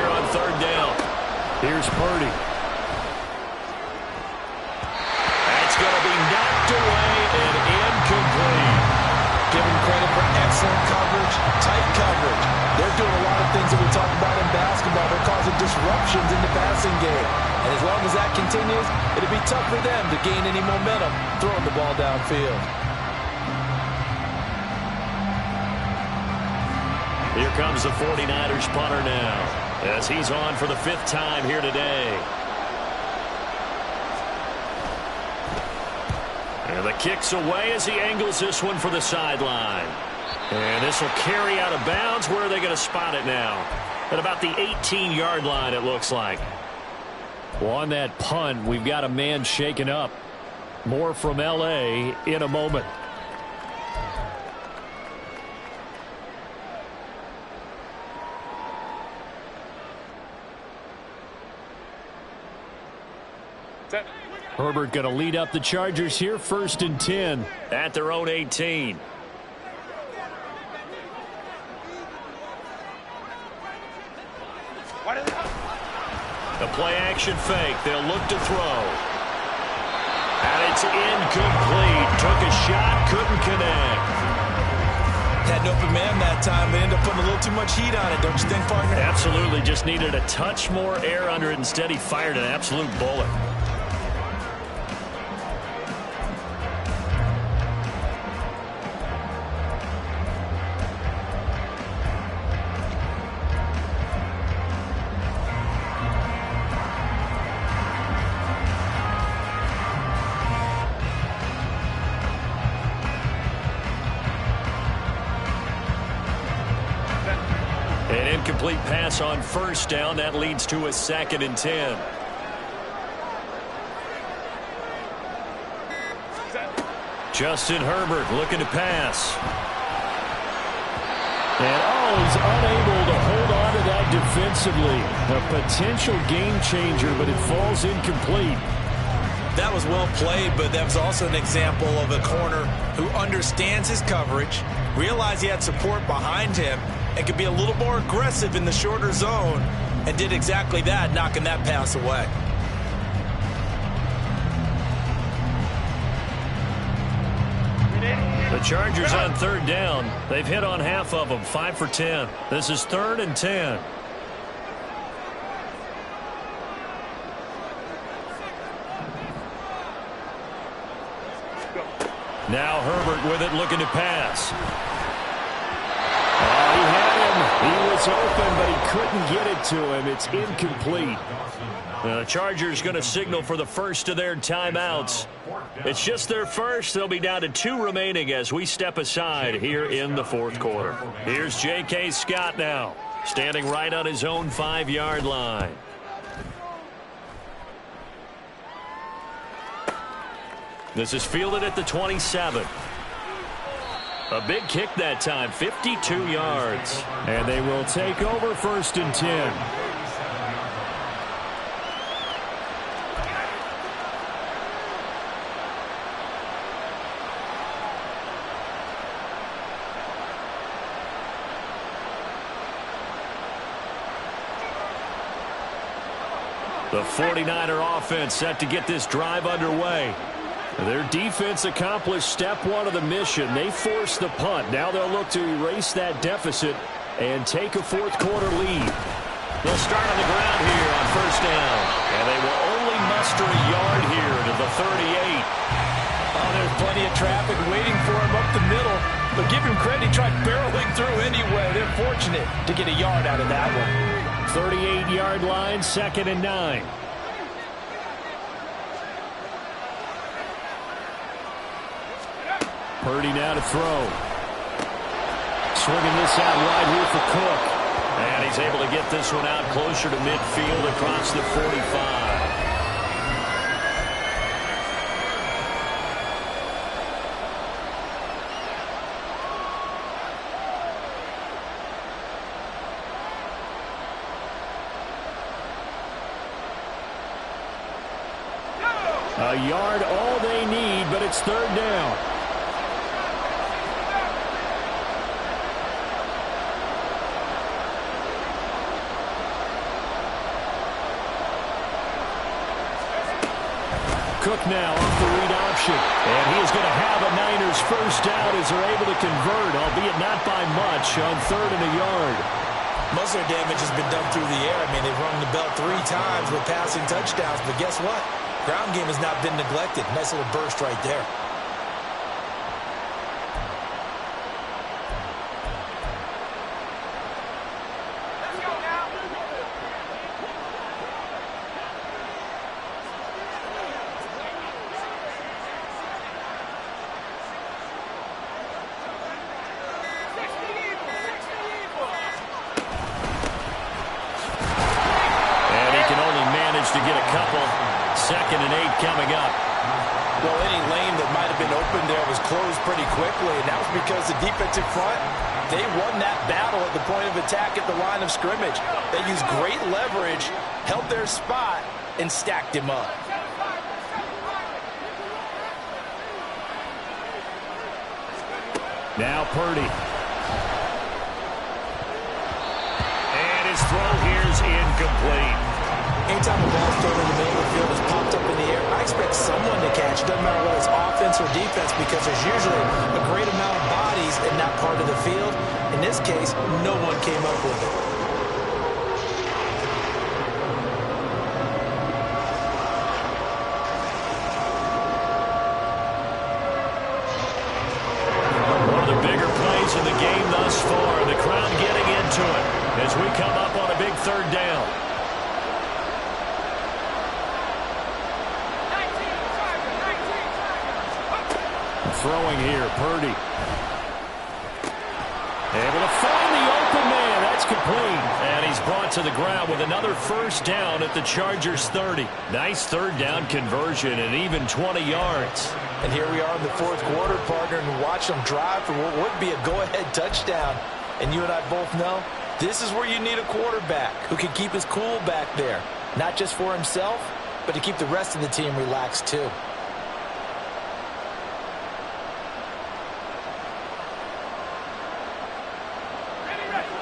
here on third down. Here's Purdy. That's going to be knocked away and incomplete. Give him credit for excellent coverage, tight coverage. They're doing a lot of things that we talk about in basketball. They're causing disruptions in the passing game. And as long as that continues, it'll be tough for them to gain any momentum throwing the ball downfield. Here comes the 49ers punter now, as he's on for the 5th time here today. And the kick's away as he angles this one for the sideline. And this will carry out of bounds. Where are they going to spot it now? At about the 18-yard line, it looks like. Well, on that punt, we've got a man shaken up. More from L.A. in a moment. Herbert going to lead up the Chargers here, 1st and 10 at their own 18. The play-action fake. They'll look to throw. And it's incomplete. Took a shot, couldn't connect. Had an open man that time, but ended up putting a little too much heat on it, don't you think, partner? Absolutely. Just needed a touch more air under it. Instead, he fired an absolute bullet. An incomplete pass on 1st down. That leads to a 2nd and 10. Justin Herbert looking to pass. And he's unable to hold on to that defensively. A potential game changer, but it falls incomplete. That was well played, but that was also an example of a corner who understands his coverage, realized he had support behind him, and could be a little more aggressive in the shorter zone, and did exactly that, knocking that pass away. The Chargers on 3rd down. They've hit on half of them, 5 for 10. This is 3rd and 10. Now Herbert with it, looking to pass. He had him. He was open, but he couldn't get it to him. It's incomplete. The Chargers going to signal for the first of their timeouts. It's just their first. They'll be down to 2 remaining as we step aside here in the 4th quarter. Here's J.K. Scott now, standing right on his own 5-yard line. This is fielded at the 27. A big kick that time, 52 yards. And they will take over 1st and 10. The 49er offense set to get this drive underway. Their defense accomplished step 1 of the mission. They forced the punt. Now they'll look to erase that deficit and take a 4th quarter lead. They'll start on the ground here on 1st down. And they will only muster a yard here to the 38. Oh, there's plenty of traffic waiting for him up the middle. But give him credit, he tried barreling through anyway. They're fortunate to get a yard out of that one. 38-yard line, 2nd and 9. Purdy now to throw. Swinging this out wide here for Cook. And he's able to get this one out closer to midfield across the 45. A yard all they need, but it's 3rd down. Cook now off the read option. And he is going to have a Niners first down as they're able to convert, albeit not by much, on 3rd and a yard. Most of their damage has been done through the air. I mean, they've rung the bell 3 times with passing touchdowns, but guess what? Ground game has not been neglected. Nice little burst right there. To get a couple. 2nd and 8 coming up. Well, any lane that might have been open there was closed pretty quickly, and that was because the defensive front, they won that battle at the point of attack at the line of scrimmage. They used great leverage, held their spot, and stacked him up. Now Purdy. And his throw here is incomplete. Anytime a ball's thrown in the middle of the field, it's popped up in the air, I expect someone to catch. It doesn't matter whether it's offense or defense, because there's usually a great amount of bodies in that part of the field. In this case, no one came up with it. One of the bigger plays in the game thus far. The crowd getting into it as we come up on a big 3rd down. Throwing here, Purdy. Able to find the open man. That's complete. And he's brought to the ground with another first down at the Chargers' 30. Nice 3rd down conversion and even 20 yards. And here we are in the 4th quarter, partner, and watch them drive for what would be a go-ahead touchdown. And you and I both know this is where you need a quarterback who can keep his cool back there. Not just for himself, but to keep the rest of the team relaxed too.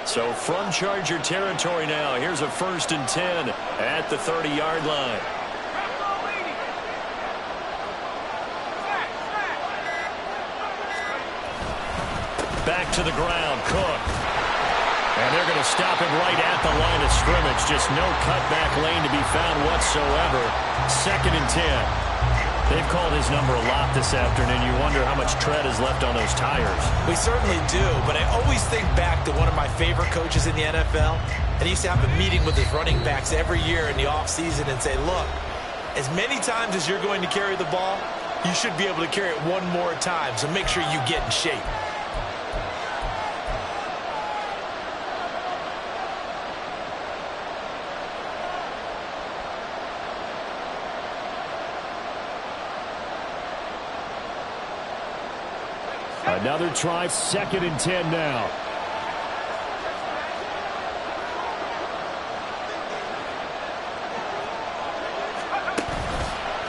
So from Charger territory now, here's a 1st and 10 at the 30-yard line. Back to the ground, Cook. And they're going to stop him right at the line of scrimmage. Just no cutback lane to be found whatsoever. 2nd and 10. They've called his number a lot this afternoon. You wonder how much tread is left on those tires. We certainly do, but I always think back to one of my favorite coaches in the NFL. And he used to have a meeting with his running backs every year in the offseason and say, look, as many times as you're going to carry the ball, you should be able to carry it one more time, so make sure you get in shape. Another try, 2nd and 10 now.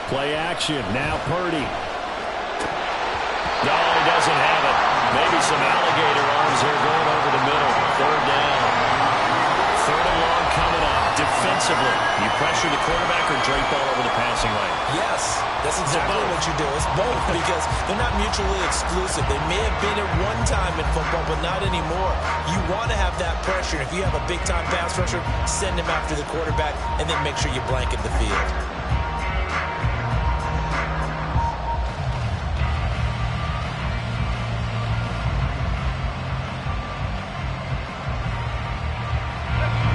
Play action, now Purdy. No, he doesn't have it. Maybe some alligator arms here going over the middle. 3rd down. 3rd and long coming up. Defensively, you pressure the quarterback or drape all over the passing lane? Yes, that's exactly what you do. It's both, because they're not mutually exclusive. They may have been at one time in football, but not anymore. You want to have that pressure. If you have a big-time pass rusher, send him after the quarterback, and then make sure you blanket the field.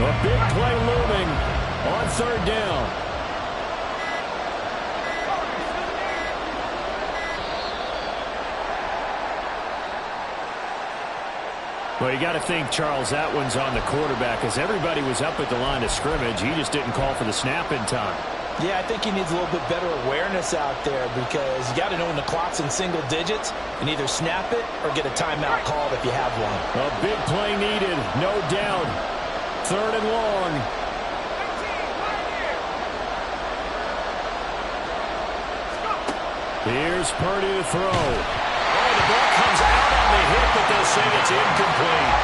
A big play looming on 3rd down. Well, you got to think, Charles, that one's on the quarterback, as everybody was up at the line of scrimmage. He just didn't call for the snap in time. Yeah, I think he needs a little bit better awareness out there, because you got to know when the clock's in single digits and either snap it or get a timeout called if you have one. A big play needed, no doubt. 3rd and long. Here's Purdy to throw. Oh, the ball comes out on the hit, but they'll say it's incomplete.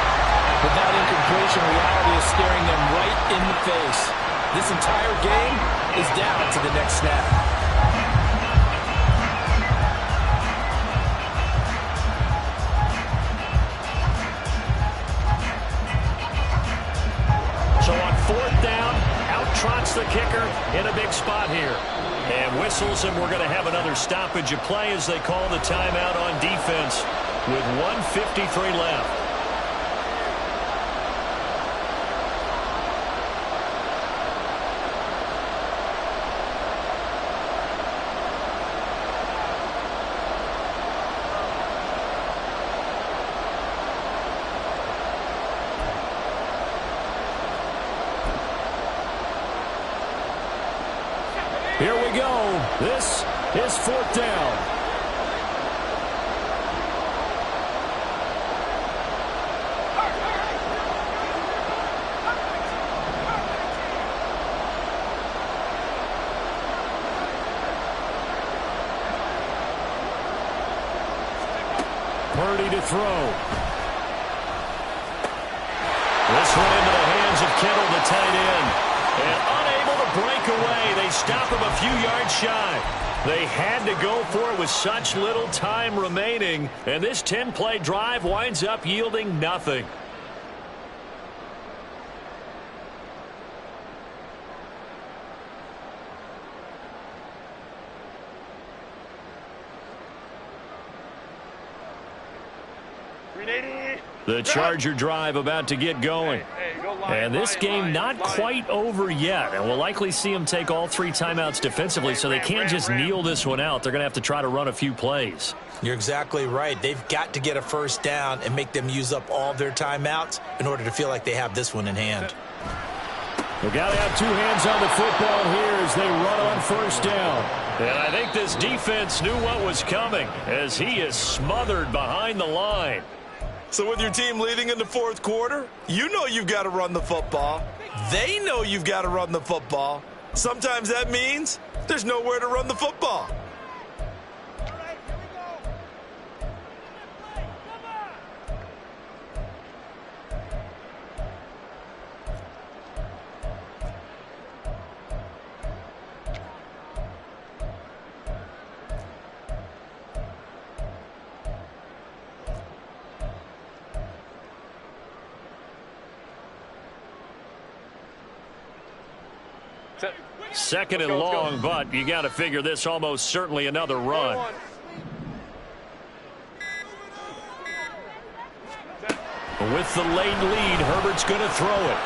With that incompletion, reality is staring them right in the face. This entire game is down to the next snap. trots the kicker in a big spot here. And whistles, and we're going to have another stoppage of play as they call the timeout on defense with 1:53 left. Here we go. This is fourth down. Purdy to throw. This one into the hands of Kittle, the tight end. And unable to break away. They stop him a few yards shy. They had to go for it with such little time remaining. And this 10-play drive winds up yielding nothing. The Charger drive about to get going. And this game not quite over yet. And we'll likely see them take all 3 timeouts defensively, so they can't just kneel this one out. They're going to have to try to run a few plays. You're exactly right. They've got to get a first down and make them use up all their timeouts in order to feel like they have this one in hand. They've got to have 2 hands on the football here as they run on first down. And I think this defense knew what was coming as he is smothered behind the line. So with your team leading in the fourth quarter, you know you've got to run the football. They know you've got to run the football. Sometimes that means there's nowhere to run the football. Second and long, but you got to figure this almost certainly another run. With the late lead, Herbert's going to throw it.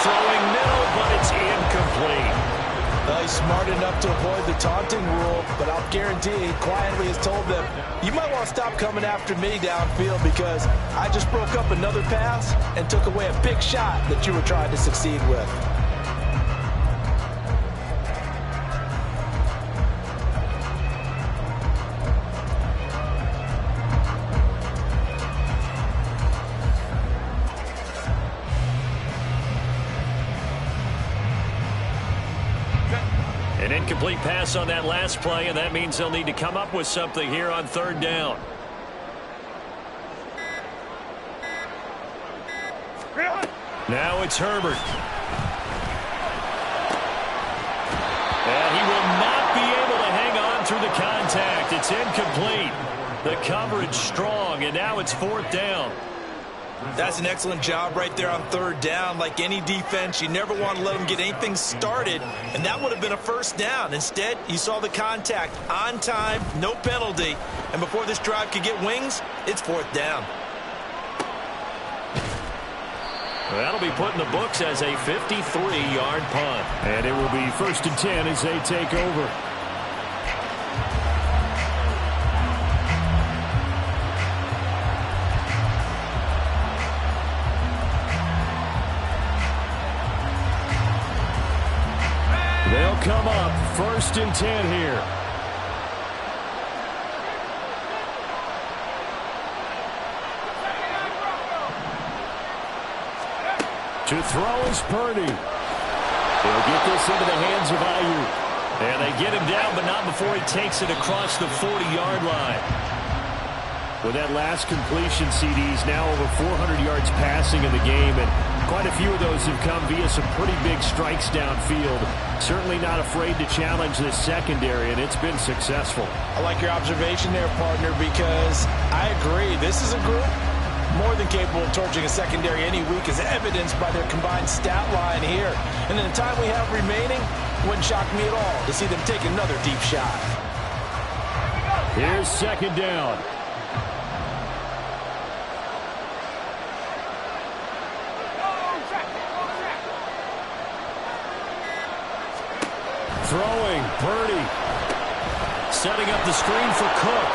Throwing middle, but it's incomplete. Well, he's smart enough to avoid the taunting rule, but I'll guarantee he quietly has told them, you might want to stop coming after me downfield because I just broke up another pass and took away a big shot that you were trying to succeed with. An incomplete pass on that last play, and that means they'll need to come up with something here on third down. Now it's Herbert. And he will not be able to hang on through the contact. It's incomplete. The coverage strong, and now it's fourth down. That's an excellent job right there on third down. Like any defense, you never want to let them get anything started, and that would have been a first down. Instead, you saw the contact on time, no penalty, and before this drive could get wings, it's fourth down. That'll be put in the books as a 53-yard punt. And it will be 1st and 10 as they take over. They'll come up 1st and 10 here. To throw is Purdy. He'll get this into the hands of Ayuk. And they get him down, but not before he takes it across the 40-yard line. With that last completion, CD's now over 400 yards passing in the game, and quite a few of those have come via some pretty big strikes downfield. Certainly not afraid to challenge this secondary, and it's been successful. I like your observation there, partner, because I agree. This is a group more than capable of torching a secondary any week, as evidenced by their combined stat line here. And in the time we have remaining, wouldn't shock me at all to see them take another deep shot. Here's second down. Throwing, Purdy. Setting up the screen for Cook.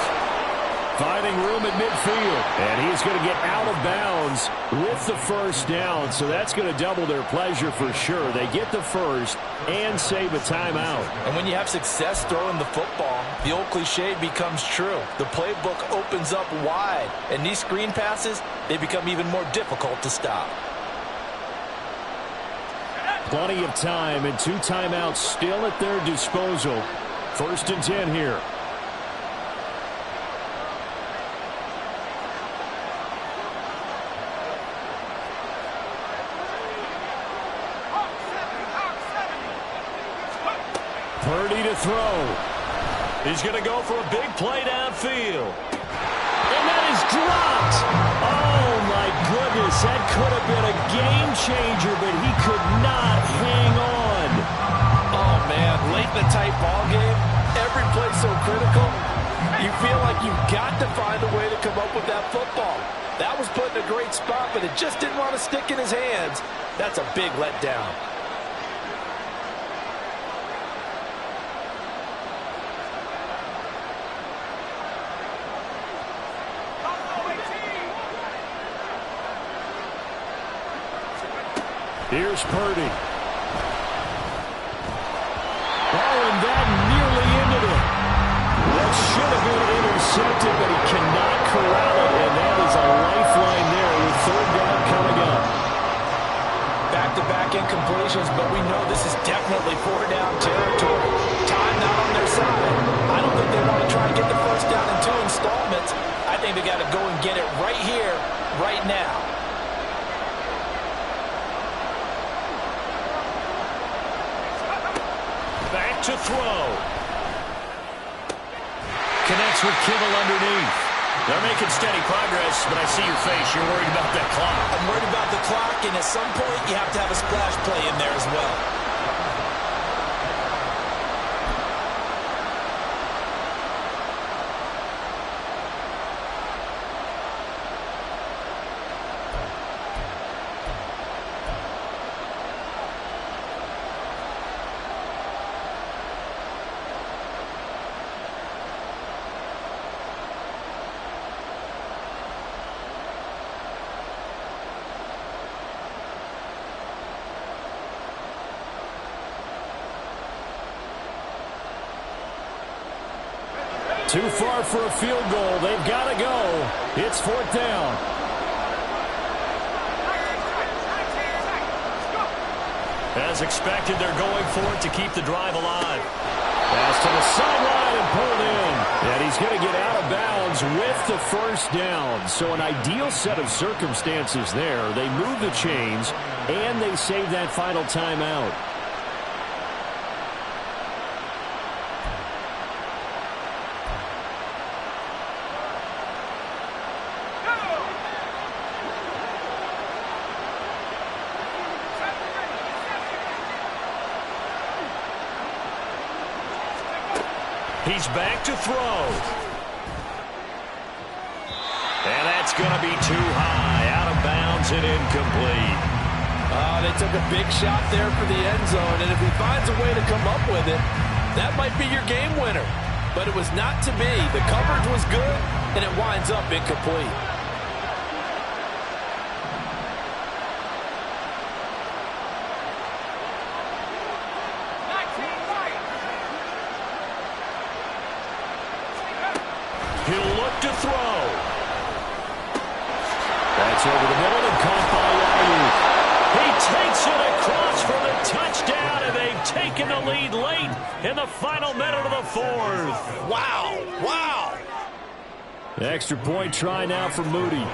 Finding room at midfield. And he's going to get out of bounds with the first down. So that's going to double their pleasure for sure. They get the first and save a timeout. And when you have success throwing the football, the old cliche becomes true. The playbook opens up wide. And these screen passes, they become even more difficult to stop. Plenty of time and 2 timeouts still at their disposal. First and 10 here. Purdy to throw. He's going to go for a big play downfield. And that is dropped. Oh, my goodness. That could have been a game changer, but he could not hang on. Oh, man. Late in the tight ball game, every play so critical, you feel like you've got to find a way to come up with that football. That was put in a great spot, but it just didn't want to stick in his hands. That's a big letdown. Here's Purdy. Oh, and that nearly ended it. That should have been intercepted, but he cannot corral it, and that is a lifeline there with third down coming up. Back-to-back incompletions, but we know this is definitely 4-down territory. Time not on their side. I don't think they want to try and get the first down in 2 installments. I think they got to go and get it right here, right now. Back to throw. Connects with Kittle underneath. They're making steady progress, but I see your face. You're worried about that clock. I'm worried about the clock, and at some point, you have to have a splash play in there as well. Too far for a field goal. They've got to go. It's 4th down. As expected, they're going for it to keep the drive alive. Pass to the sideline and pulled in. And he's going to get out of bounds with the first down. So an ideal set of circumstances there. They move the chains, and they save that final timeout. He's back to throw. And that's going to be too high. Out of bounds and incomplete. They took a big shot there for the end zone, and if he finds a way to come up with it, that might be your game winner. But it was not to be. The coverage was good, and it winds up incomplete. He'll look to throw. That's over the middle and caught by Ayuk. He takes it across for the touchdown, and they've taken the lead late in the final minute of the 4th. Wow, wow. Extra point try now for Moody.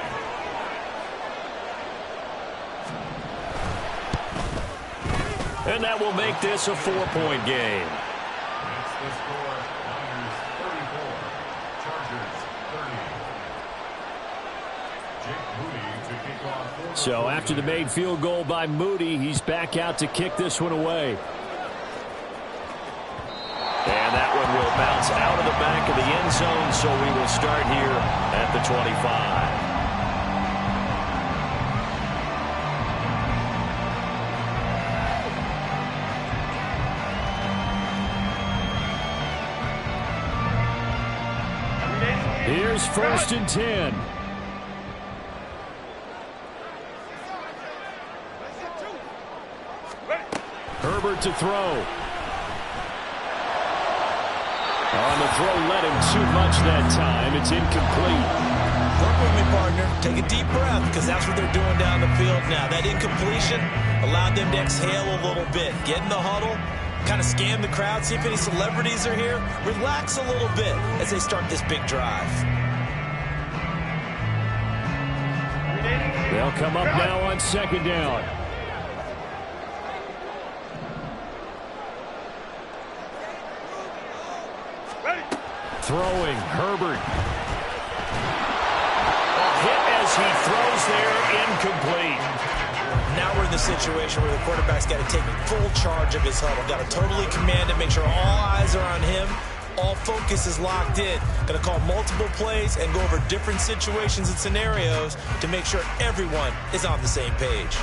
And that will make this a 4-point game. Moody So after the made field goal by Moody, he's back out to kick this one away. And that one will bounce out of the back of the end zone, so we will start here at the 25. Here's 1st and 10. Herbert to throw. On the throw, led him too much that time. It's incomplete. Work with me, partner. Take a deep breath, because that's what they're doing down the field now. That incompletion allowed them to exhale a little bit. Get in the huddle, kind of scan the crowd, see if any celebrities are here. Relax a little bit as they start this big drive. They'll come up now on 2nd down. Throwing, Herbert. Hit as he throws there, incomplete. Now we're in the situation where the quarterback's got to take full charge of his huddle. Got to totally command it, make sure all eyes are on him. All focus is locked in. Going to call multiple plays and go over different situations and scenarios to make sure everyone is on the same page.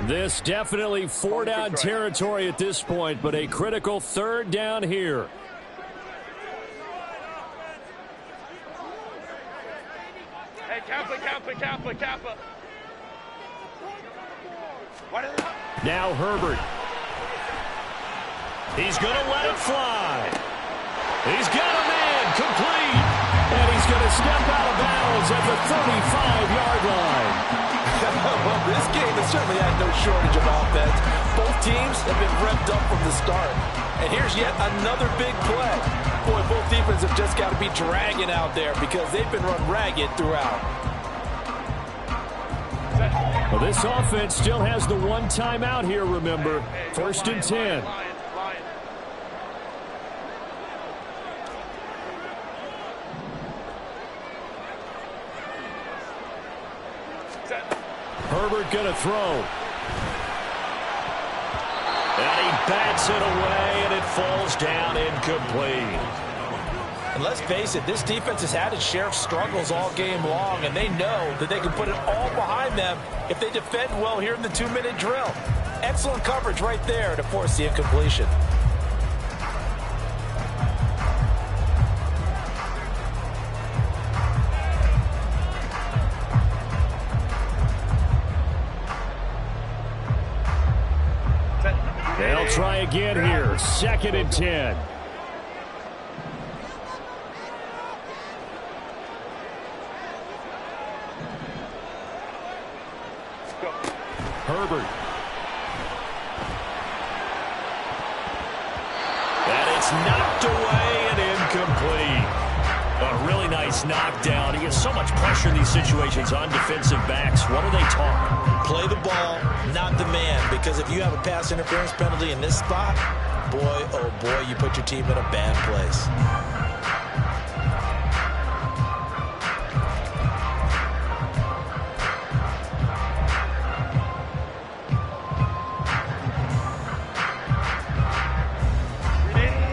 This definitely 4-down territory at this point, but a critical 3rd down here. Hey, Kappa. Now Herbert. He's going to let it fly. He's got a man complete. And he's going to step out of bounds at the 35-yard line. Well, this game has certainly had no shortage of offense. Both teams have been revved up from the start. And here's yet another big play. Boy, both defenses have just got to be dragging out there because they've been run ragged throughout. Well, this offense still has the one timeout here, remember. 1st and 10. Herbert going to throw. And he bats it away, and it falls down incomplete. And let's face it, this defense has had its share of struggles all game long, and they know that they can put it all behind them if they defend well here in the 2-minute drill. Excellent coverage right there to force the incompletion. They'll try again here. 2nd and 10. Herbert. And it's knocked away and incomplete. A really nice knockdown. He gets so much pressure in these situations on defensive backs. What are they taught? Play the ball, not the man, because if you have a pass interference penalty in this spot, boy, oh boy, you put your team in a bad place.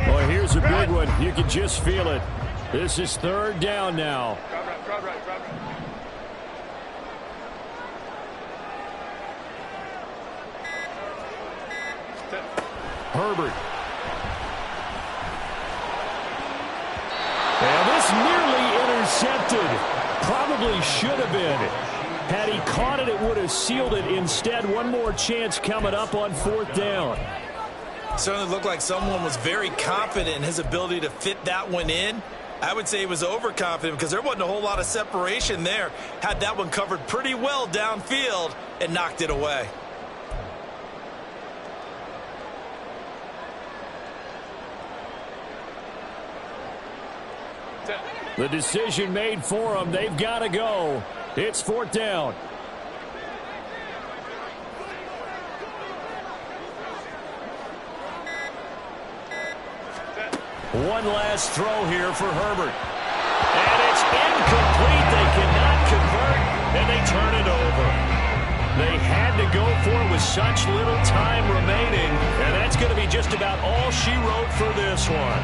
Boy, here's a big one. You can just feel it. This is 3rd down now. Drive right. Herbert. And this nearly intercepted. Probably should have been. Had he caught it, it would have sealed it. Instead, one more chance coming up on 4th down. Certainly looked like someone was very confident in his ability to fit that one in. I would say he was overconfident because there wasn't a whole lot of separation there. Had that one covered pretty well downfield and knocked it away. The decision made for them. They've got to go. It's 4th down. One last throw here for Herbert. And it's incomplete. They cannot convert, and they turn it over. They had to go for it with such little time remaining, and that's going to be just about all she wrote for this one.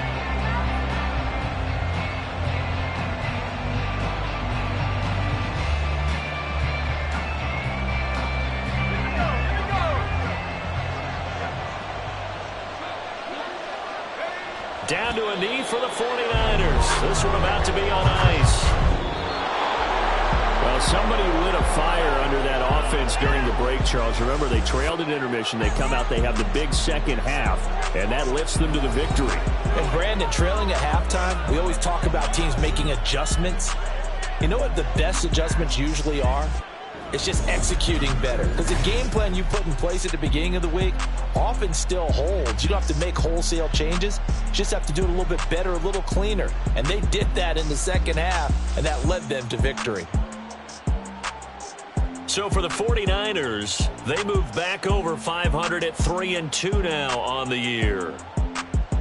Down to a knee for the 49ers. This one about to be on ice. Well, somebody lit a fire under that offense during the break, Charles. Remember, they trailed at intermission. They come out, they have the big second half, and that lifts them to the victory. And, Brandon, trailing at halftime, we always talk about teams making adjustments. You know what the best adjustments usually are? It's just executing better. Because the game plan you put in place at the beginning of the week often still holds. You don't have to make wholesale changes. You just have to do it a little bit better, a little cleaner. And they did that in the second half, and that led them to victory. So for the 49ers, they move back over 500 at 3-2 now on the year.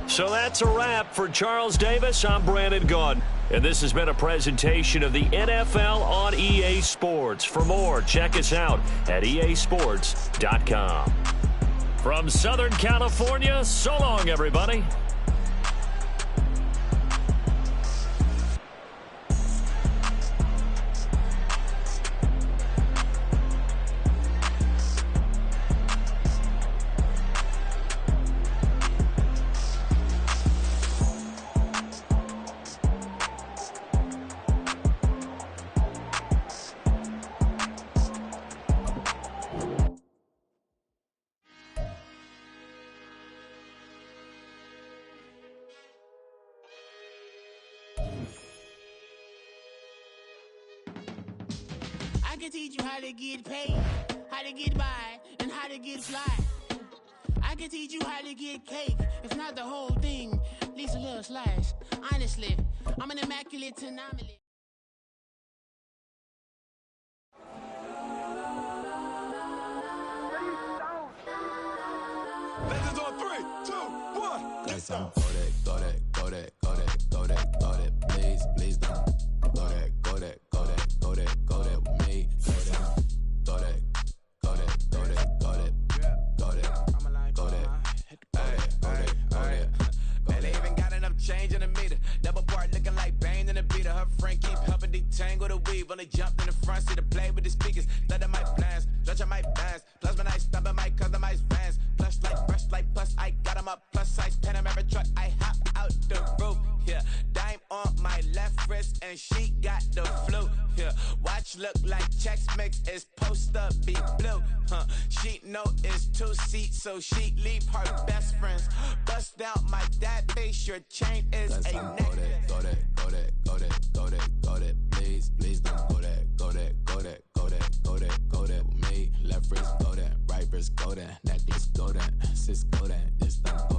So that's a wrap. For Charles Davis, I'm Brandon Gaudin. And this has been a presentation of the NFL on EA Sports. For more, check us out at easports.com. From Southern California, so long, everybody. I can teach you how to get paid, how to get by, and how to get fly. I can teach you how to get cake, if not the whole thing, at least a little slice. Honestly, I'm an immaculate anomaly. Legends on 3, 2, 1. Let's go. Go that, please, please don't. Go that with me. Go that. Man, they even got enough change in the meter. Double part looking like Bane in the beater. Her friend keep helping detangle the weave. Only jumped in the front seat to play with the speakers. Thunder might blast, stretch might dance. Plus when I stop, I might customize vans. Plush like brush like plus, I got 'em up. Plus size Panamera truck, I hop out the roof. Yeah, dime on my left wrist and she got the flu. Yeah, watch look like Chex Mix is post up be blue. She know it's 2 seats, so she leave her best friends. Bust out my dad face, your chain is Let's a go necklace. Go that, please, please don't. Go that with me. Left wrist, go that, right wrist, go that, necklace, go that, sis, go that, this don't go